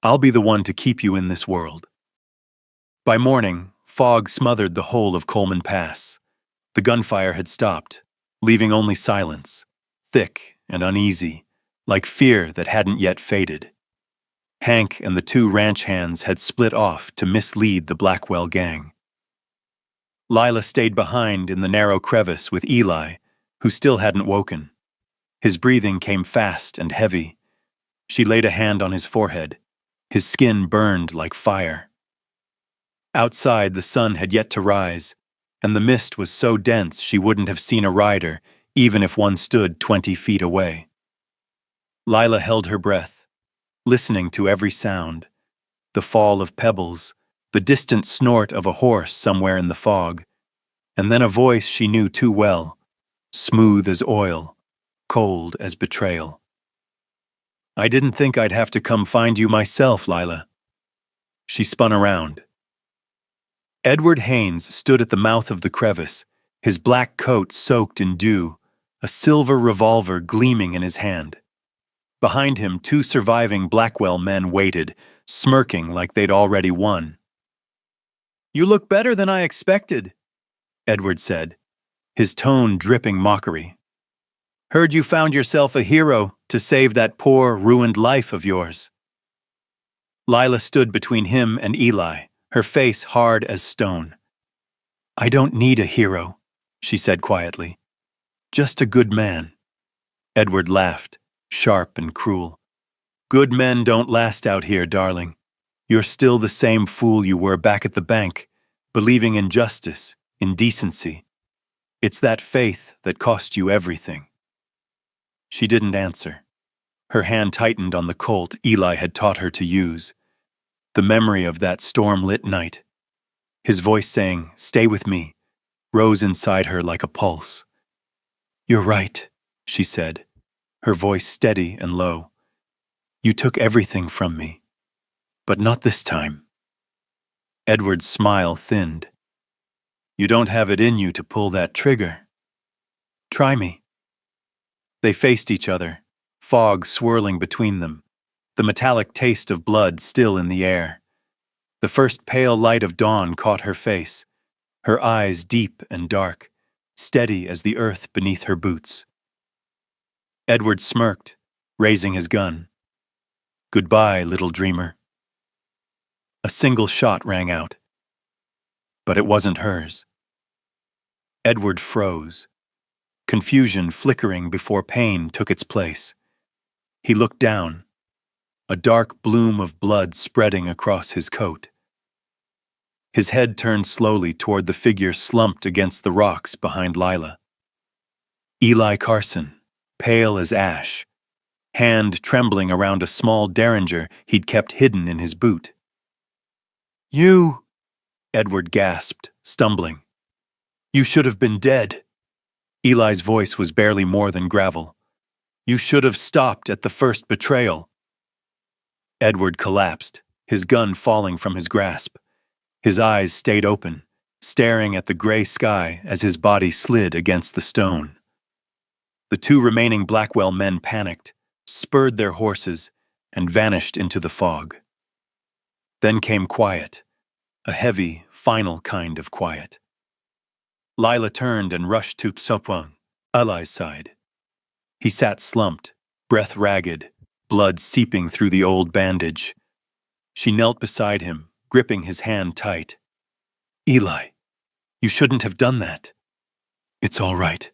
I'll be the one to keep you in this world." By morning, fog smothered the whole of Coleman Pass. The gunfire had stopped, leaving only silence, thick and uneasy, like fear that hadn't yet faded. Hank and the two ranch hands had split off to mislead the Blackwell gang. Lila stayed behind in the narrow crevice with Eli, who still hadn't woken. His breathing came fast and heavy. She laid a hand on his forehead. His skin burned like fire. Outside, the sun had yet to rise, and the mist was so dense she wouldn't have seen a rider, even if one stood 20 feet away. Lila held her breath, listening to every sound, the fall of pebbles, the distant snort of a horse somewhere in the fog, and then a voice she knew too well, smooth as oil, cold as betrayal. "I didn't think I'd have to come find you myself, Lila." She spun around. Edward Haynes stood at the mouth of the crevice, his black coat soaked in dew, a silver revolver gleaming in his hand. Behind him, two surviving Blackwell men waited, smirking like they'd already won. "You look better than I expected," Edward said, his tone dripping mockery. "Heard you found yourself a hero to save that poor, ruined life of yours." Lila stood between him and Eli, her face hard as stone. "I don't need a hero," she said quietly. "Just a good man." Edward laughed, sharp and cruel. "Good men don't last out here, darling. You're still the same fool you were back at the bank, believing in justice, in decency. It's that faith that cost you everything." She didn't answer. Her hand tightened on the Colt Eli had taught her to use. The memory of that storm-lit night, his voice saying, "Stay with me," rose inside her like a pulse. "You're right," she said, her voice steady and low. "You took everything from me, but not this time." Edward's smile thinned. "You don't have it in you to pull that trigger. Try me." They faced each other, fog swirling between them, the metallic taste of blood still in the air. The first pale light of dawn caught her face, her eyes deep and dark, steady as the earth beneath her boots. Edward smirked, raising his gun. "Goodbye, little dreamer." A single shot rang out, but it wasn't hers. Edward froze, confusion flickering before pain took its place. He looked down, a dark bloom of blood spreading across his coat. His head turned slowly toward the figure slumped against the rocks behind Lila. Eli Carson, pale as ash, hand trembling around a small derringer he'd kept hidden in his boot. "You," Edward gasped, stumbling. "You should have been dead." Eli's voice was barely more than gravel. "You should have stopped at the first betrayal." Edward collapsed, his gun falling from his grasp. His eyes stayed open, staring at the gray sky as his body slid against the stone. The two remaining Blackwell men panicked, spurred their horses, and vanished into the fog. Then came quiet, a heavy, final kind of quiet. Lila turned and rushed to Sopwang, Eli's side. He sat slumped, breath ragged, blood seeping through the old bandage. She knelt beside him, gripping his hand tight. "Eli, you shouldn't have done that." "It's all right,"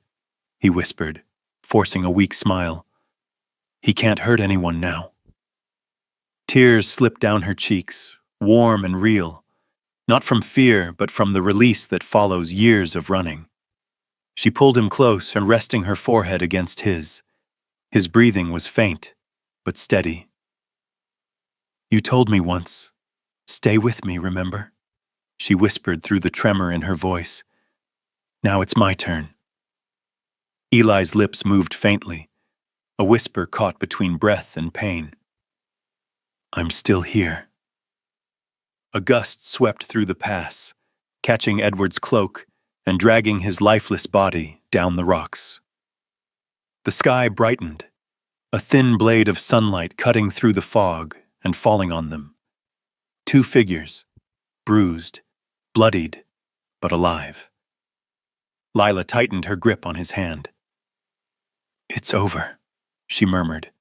he whispered, forcing a weak smile. "He can't hurt anyone now." Tears slipped down her cheeks, warm and real, not from fear, but from the release that follows years of running. She pulled him close and resting her forehead against his. His breathing was faint, but steady. "You told me once, stay with me, remember?" She whispered through the tremor in her voice. "Now it's my turn." Eli's lips moved faintly, a whisper caught between breath and pain. "I'm still here." A gust swept through the pass, catching Edward's cloak and dragging his lifeless body down the rocks. The sky brightened, a thin blade of sunlight cutting through the fog and falling on them. Two figures, bruised, bloodied, but alive. Lila tightened her grip on his hand. "It's over," she murmured,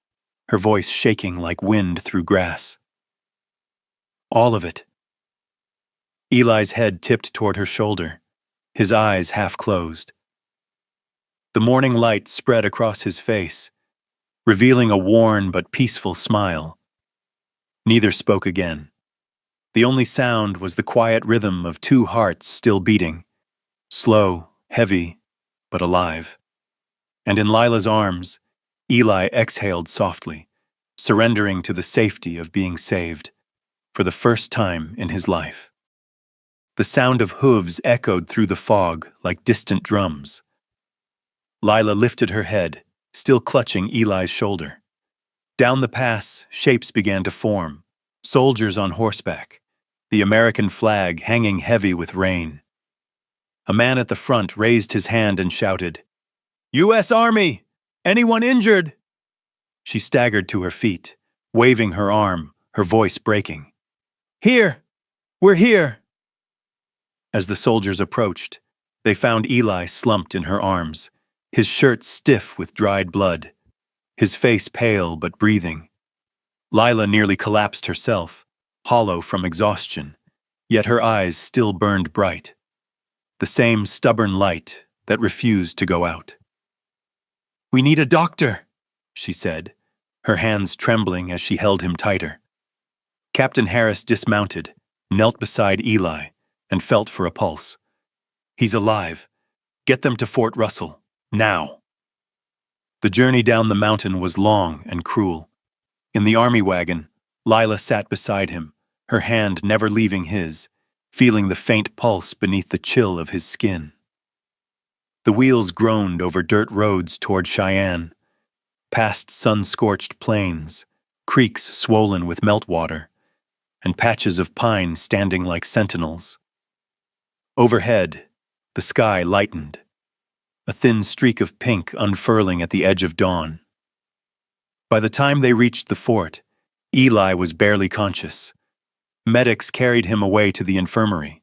her voice shaking like wind through grass. "All of it." Eli's head tipped toward her shoulder, his eyes half closed. The morning light spread across his face, revealing a worn but peaceful smile. Neither spoke again. The only sound was the quiet rhythm of two hearts still beating, slow, heavy, but alive. And in Lila's arms, Eli exhaled softly, surrendering to the safety of being saved, for the first time in his life. The sound of hooves echoed through the fog like distant drums. Lila lifted her head, still clutching Eli's shoulder. Down the pass, shapes began to form, soldiers on horseback, the American flag hanging heavy with rain. A man at the front raised his hand and shouted, "U.S. Army! Anyone injured?" She staggered to her feet, waving her arm, her voice breaking. "Here! We're here!" As the soldiers approached, they found Eli slumped in her arms, his shirt stiff with dried blood, his face pale but breathing. Lila nearly collapsed herself, hollow from exhaustion, yet her eyes still burned bright, the same stubborn light that refused to go out. "We need a doctor," she said, her hands trembling as she held him tighter. Captain Harris dismounted, knelt beside Eli, and felt for a pulse. "He's alive. Get them to Fort Russell, now." The journey down the mountain was long and cruel. In the army wagon, Lila sat beside him, her hand never leaving his, feeling the faint pulse beneath the chill of his skin. The wheels groaned over dirt roads toward Cheyenne, past sun-scorched plains, creeks swollen with meltwater, and patches of pine standing like sentinels. Overhead, the sky lightened, a thin streak of pink unfurling at the edge of dawn. By the time they reached the fort, Eli was barely conscious. Medics carried him away to the infirmary.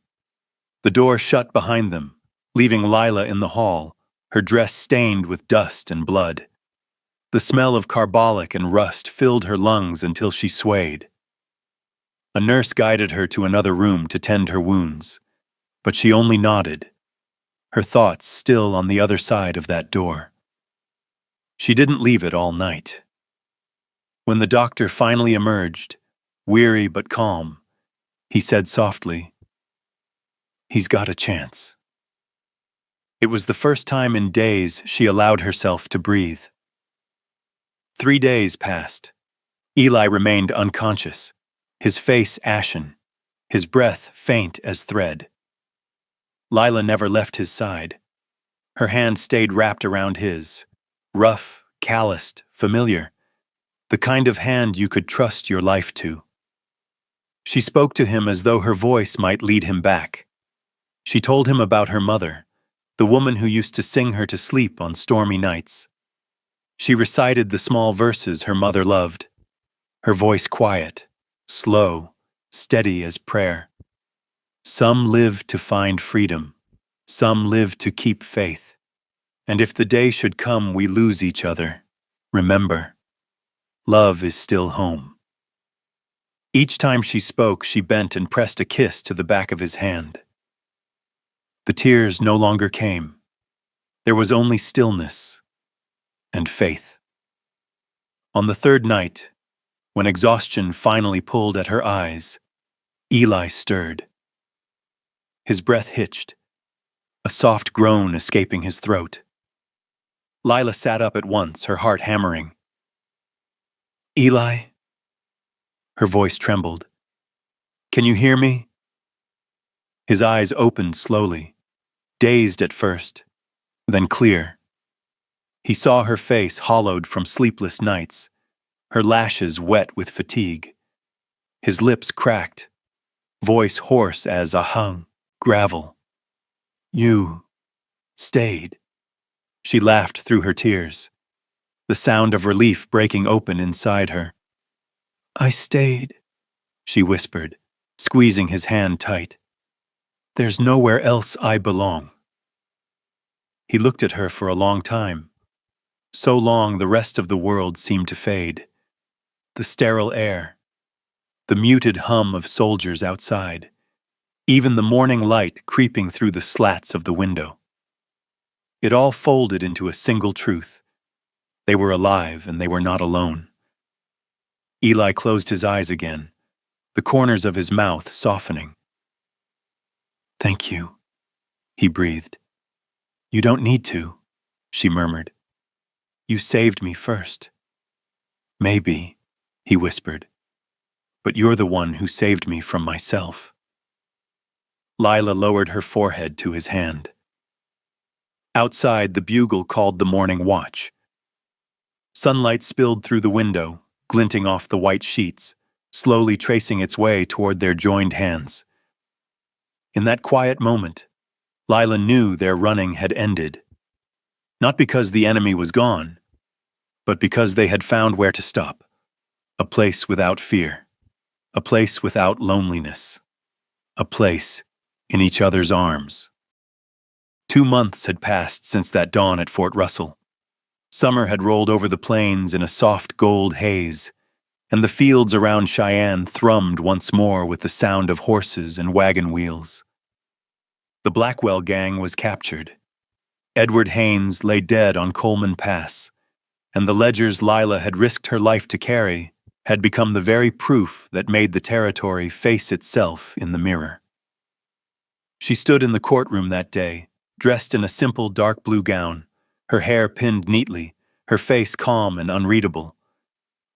The door shut behind them, leaving Lila in the hall, her dress stained with dust and blood. The smell of carbolic and rust filled her lungs until she swayed. A nurse guided her to another room to tend her wounds, but she only nodded, her thoughts still on the other side of that door. She didn't leave it all night. When the doctor finally emerged, weary but calm, he said softly, "He's got a chance." It was the first time in days she allowed herself to breathe. 3 days passed. Eli remained unconscious, his face ashen, his breath faint as thread. Lila never left his side. Her hand stayed wrapped around his, rough, calloused, familiar, the kind of hand you could trust your life to. She spoke to him as though her voice might lead him back. She told him about her mother, the woman who used to sing her to sleep on stormy nights. She recited the small verses her mother loved, her voice quiet, slow, steady as prayer. "Some live to find freedom, some live to keep faith. And if the day should come we lose each other, remember, love is still home." Each time she spoke, she bent and pressed a kiss to the back of his hand. The tears no longer came. There was only stillness and faith. On the third night, when exhaustion finally pulled at her eyes, Eli stirred. His breath hitched, a soft groan escaping his throat. Lila sat up at once, her heart hammering. "Eli?" Her voice trembled. "Can you hear me?" His eyes opened slowly, dazed at first, then clear. He saw her face hollowed from sleepless nights, her lashes wet with fatigue. His lips cracked, voice hoarse as a hung gravel. You stayed. She laughed through her tears, the sound of relief breaking open inside her. I stayed, she whispered, squeezing his hand tight. There's nowhere else I belong. He looked at her for a long time. So long the rest of the world seemed to fade. The sterile air, the muted hum of soldiers outside, even the morning light creeping through the slats of the window. It all folded into a single truth. They were alive and they were not alone. Eli closed his eyes again, the corners of his mouth softening. Thank you, he breathed. You don't need to, she murmured. You saved me first. Maybe, he whispered, but you're the one who saved me from myself. Lila lowered her forehead to his hand. Outside, the bugle called the morning watch. Sunlight spilled through the window, glinting off the white sheets, slowly tracing its way toward their joined hands. In that quiet moment, Lila knew their running had ended. Not because the enemy was gone, but because they had found where to stop. A place without fear. A place without loneliness. A place in each other's arms. 2 months had passed since that dawn at Fort Russell. Summer had rolled over the plains in a soft gold haze, and the fields around Cheyenne thrummed once more with the sound of horses and wagon wheels. The Blackwell gang was captured. Edward Haynes lay dead on Coleman Pass, and the ledgers Lila had risked her life to carry had become the very proof that made the territory face itself in the mirror. She stood in the courtroom that day, dressed in a simple dark blue gown, her hair pinned neatly, her face calm and unreadable.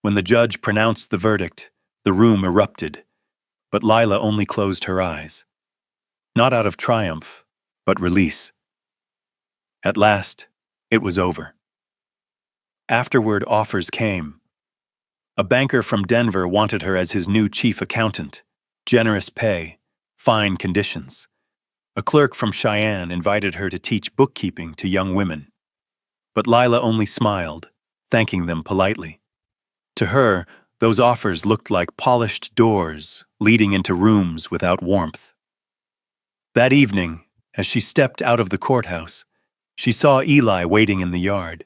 When the judge pronounced the verdict, the room erupted, but Lila only closed her eyes. Not out of triumph, but release. At last, it was over. Afterward, offers came. A banker from Denver wanted her as his new chief accountant. Generous pay, fine conditions. A clerk from Cheyenne invited her to teach bookkeeping to young women. But Lila only smiled, thanking them politely. To her, those offers looked like polished doors leading into rooms without warmth. That evening, as she stepped out of the courthouse, she saw Eli waiting in the yard.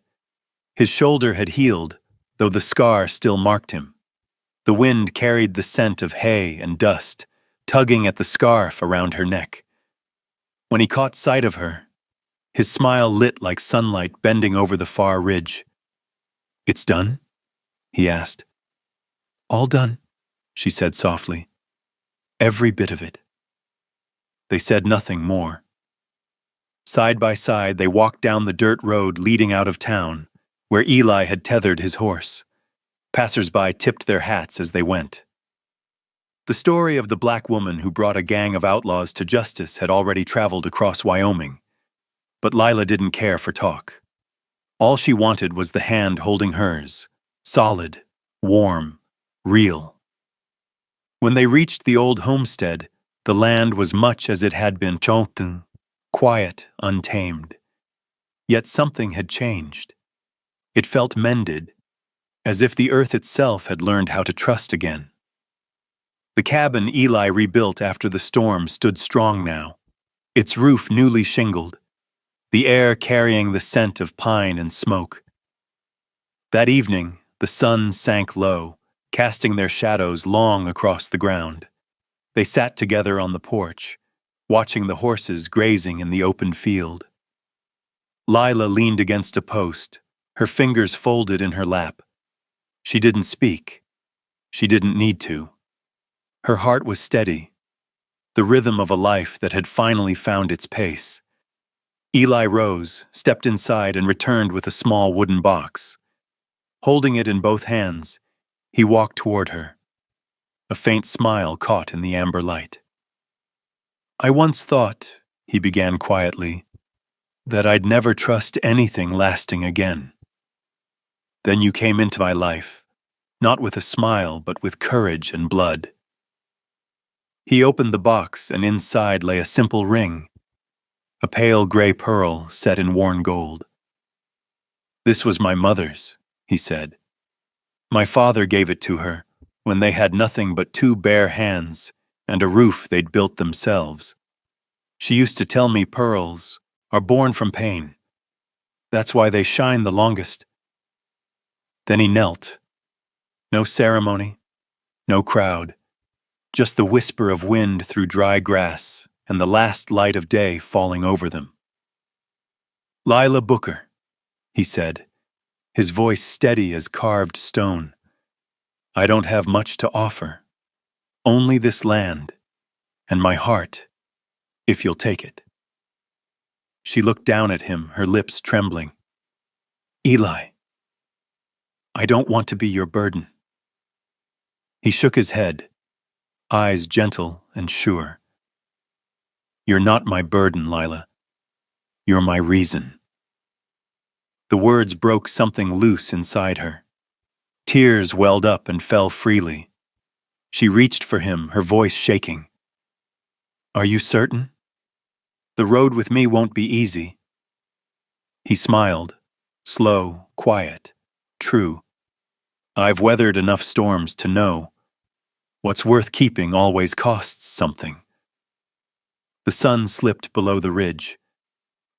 His shoulder had healed, though the scar still marked him. The wind carried the scent of hay and dust, tugging at the scarf around her neck. When he caught sight of her, his smile lit like sunlight bending over the far ridge. "It's done?" he asked. "All done," she said softly. "Every bit of it." They said nothing more. Side by side, they walked down the dirt road leading out of town, where Eli had tethered his horse. Passers-by tipped their hats as they went. The story of the black woman who brought a gang of outlaws to justice had already traveled across Wyoming. But Lila didn't care for talk. All she wanted was the hand holding hers, solid, warm, real. When they reached the old homestead, the land was much as it had been Chontin, quiet, untamed. Yet something had changed. It felt mended, as if the earth itself had learned how to trust again. The cabin Eli rebuilt after the storm stood strong now, its roof newly shingled, the air carrying the scent of pine and smoke. That evening, the sun sank low, casting their shadows long across the ground. They sat together on the porch, watching the horses grazing in the open field. Lila leaned against a post, her fingers folded in her lap. She didn't speak. She didn't need to. Her heart was steady, the rhythm of a life that had finally found its pace. Eli rose, stepped inside, and returned with a small wooden box. Holding it in both hands, he walked toward her. A faint smile caught in the amber light. "I once thought," he began quietly, that I'd never trust anything lasting again. Then you came into my life, not with a smile, but with courage and blood. He opened the box, and inside lay a simple ring, a pale gray pearl set in worn gold. This was my mother's, he said. My father gave it to her when they had nothing but 2 bare hands and a roof they'd built themselves. She used to tell me pearls are born from pain. That's why they shine the longest. Then he knelt. No ceremony, no crowd, just the whisper of wind through dry grass and the last light of day falling over them. Lila Booker, he said, his voice steady as carved stone. I don't have much to offer, only this land and my heart, if you'll take it. She looked down at him, her lips trembling. Eli, I don't want to be your burden. He shook his head, eyes gentle and sure. You're not my burden, Lila. You're my reason. The words broke something loose inside her. Tears welled up and fell freely. She reached for him, her voice shaking. Are you certain? The road with me won't be easy. He smiled, slow, quiet, true. I've weathered enough storms to know what's worth keeping always costs something. The sun slipped below the ridge.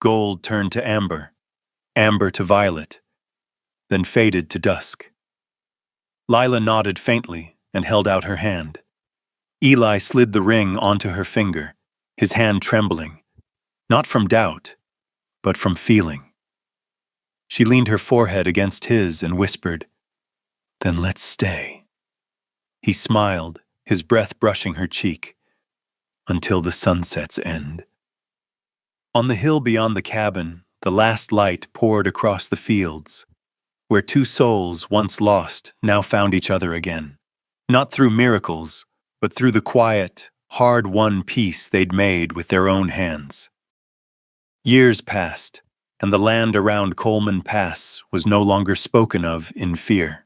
Gold turned to amber, amber to violet, then faded to dusk. Lila nodded faintly and held out her hand. Eli slid the ring onto her finger, his hand trembling, not from doubt, but from feeling. She leaned her forehead against his and whispered, Then let's stay. He smiled, his breath brushing her cheek, until the sunset's end. On the hill beyond the cabin, the last light poured across the fields, where 2 souls once lost now found each other again. Not through miracles, but through the quiet, hard-won peace they'd made with their own hands. Years passed, and the land around Coleman Pass was no longer spoken of in fear.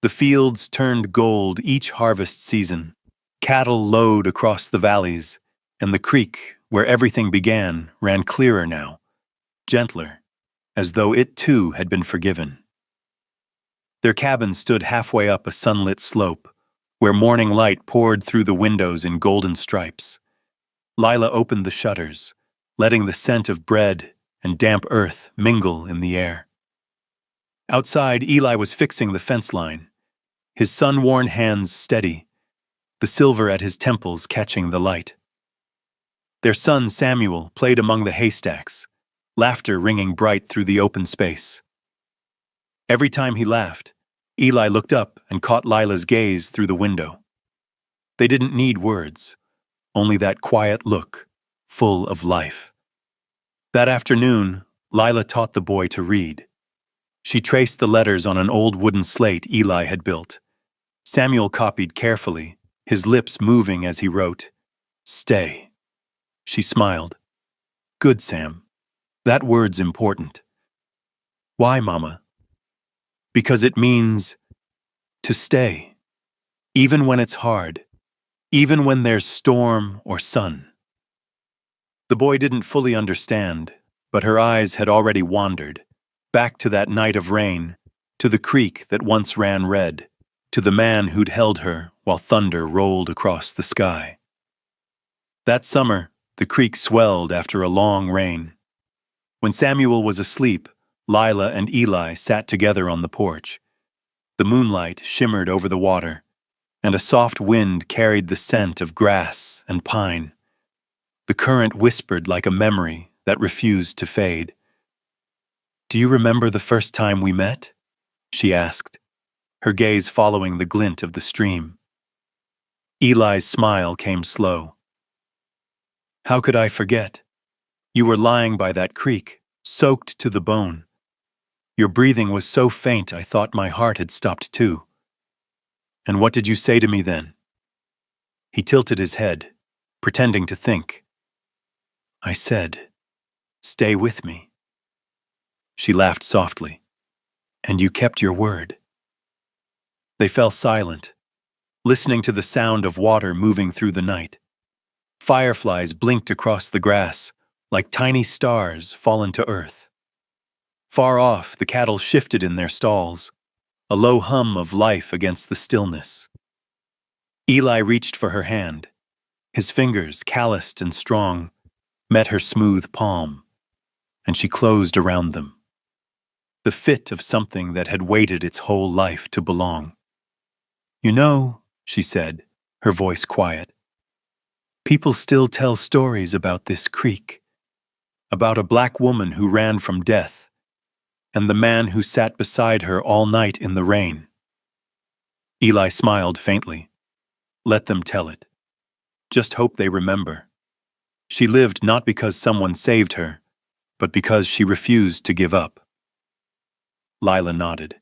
The fields turned gold each harvest season. Cattle lowed across the valleys, and the creek, where everything began, ran clearer now, gentler, as though it too had been forgiven. Their cabin stood halfway up a sunlit slope, where morning light poured through the windows in golden stripes. Lila opened the shutters, letting the scent of bread and damp earth mingle in the air. Outside, Eli was fixing the fence line, his sun-worn hands steady, the silver at his temples catching the light. Their son Samuel played among the haystacks, laughter ringing bright through the open space. Every time he laughed, Eli looked up and caught Lila's gaze through the window. They didn't need words, only that quiet look, full of life. That afternoon, Lila taught the boy to read. She traced the letters on an old wooden slate Eli had built. Samuel copied carefully, his lips moving as he wrote, Stay. She smiled. Good, Sam. That word's important. Why, Mama? Because it means to stay, even when it's hard, even when there's storm or sun. The boy didn't fully understand, but her eyes had already wandered, back to that night of rain, to the creek that once ran red, to the man who'd held her while thunder rolled across the sky. That summer, the creek swelled after a long rain. When Samuel was asleep, Lila and Eli sat together on the porch. The moonlight shimmered over the water, and a soft wind carried the scent of grass and pine. The current whispered like a memory that refused to fade. Do you remember the first time we met? She asked, her gaze following the glint of the stream. Eli's smile came slow. How could I forget? You were lying by that creek, soaked to the bone. Your breathing was so faint I thought my heart had stopped too. And what did you say to me then? He tilted his head, pretending to think. I said, Stay with me." She laughed softly. "And you kept your word." They fell silent, listening to the sound of water moving through the night. Fireflies blinked across the grass, like tiny stars fallen to earth. Far off, the cattle shifted in their stalls, a low hum of life against the stillness. Eli reached for her hand. His fingers, calloused and strong, met her smooth palm, and she closed around them. The fit of something that had waited its whole life to belong. "You know," she said, her voice quiet, "people still tell stories about this creek, about a black woman who ran from death, and the man who sat beside her all night in the rain." Eli smiled faintly. "Let them tell it. Just hope they remember. She lived not because someone saved her, but because she refused to give up." Lila nodded.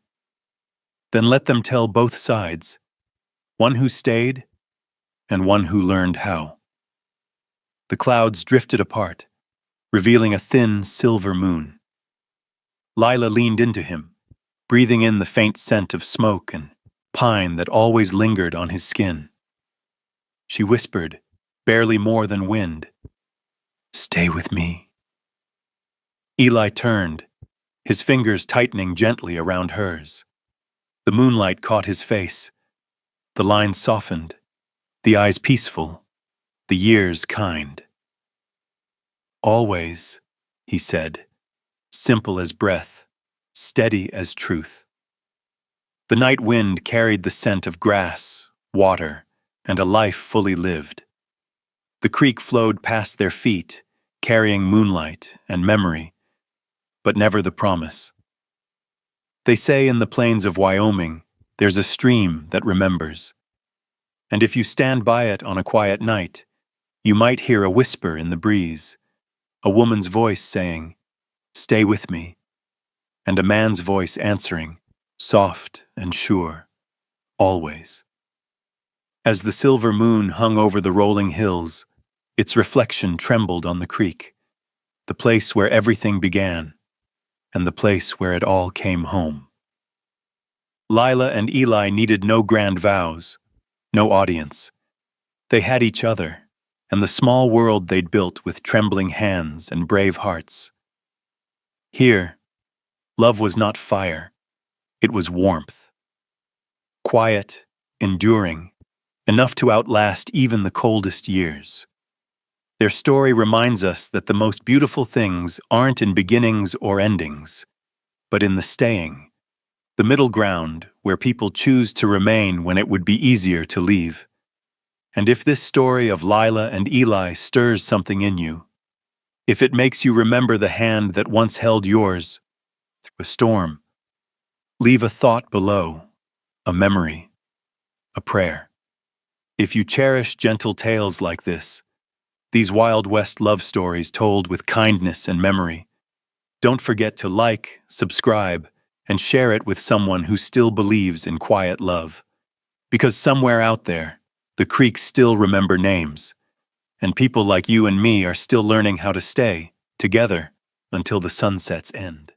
"Then let them tell both sides, one who stayed and one who learned how." The clouds drifted apart, revealing a thin silver moon. Lila leaned into him, breathing in the faint scent of smoke and pine that always lingered on his skin. She whispered, barely more than wind, "Stay with me." Eli turned, his fingers tightening gently around hers. The moonlight caught his face. The lines softened, the eyes peaceful, the years kind. "Always," he said, simple as breath, steady as truth. The night wind carried the scent of grass, water, and a life fully lived. The creek flowed past their feet, carrying moonlight and memory, but never the promise. They say in the plains of Wyoming, there's a stream that remembers. And if you stand by it on a quiet night, you might hear a whisper in the breeze, a woman's voice saying, "Stay with me," and a man's voice answering, soft and sure, "Always." As the silver moon hung over the rolling hills, its reflection trembled on the creek, the place where everything began, and the place where it all came home. Lila and Eli needed no grand vows, no audience. They had each other, and the small world they'd built with trembling hands and brave hearts. Here, love was not fire, it was warmth. Quiet, enduring, enough to outlast even the coldest years. Their story reminds us that the most beautiful things aren't in beginnings or endings, but in the staying, the middle ground where people choose to remain when it would be easier to leave. And if this story of Lila and Eli stirs something in you, if it makes you remember the hand that once held yours through a storm, leave a thought below, a memory, a prayer. If you cherish gentle tales like this, these Wild West love stories told with kindness and memory, don't forget to like, subscribe, and share it with someone who still believes in quiet love. Because somewhere out there, the creeks still remember names, and people like you and me are still learning how to stay together until the sunset's end.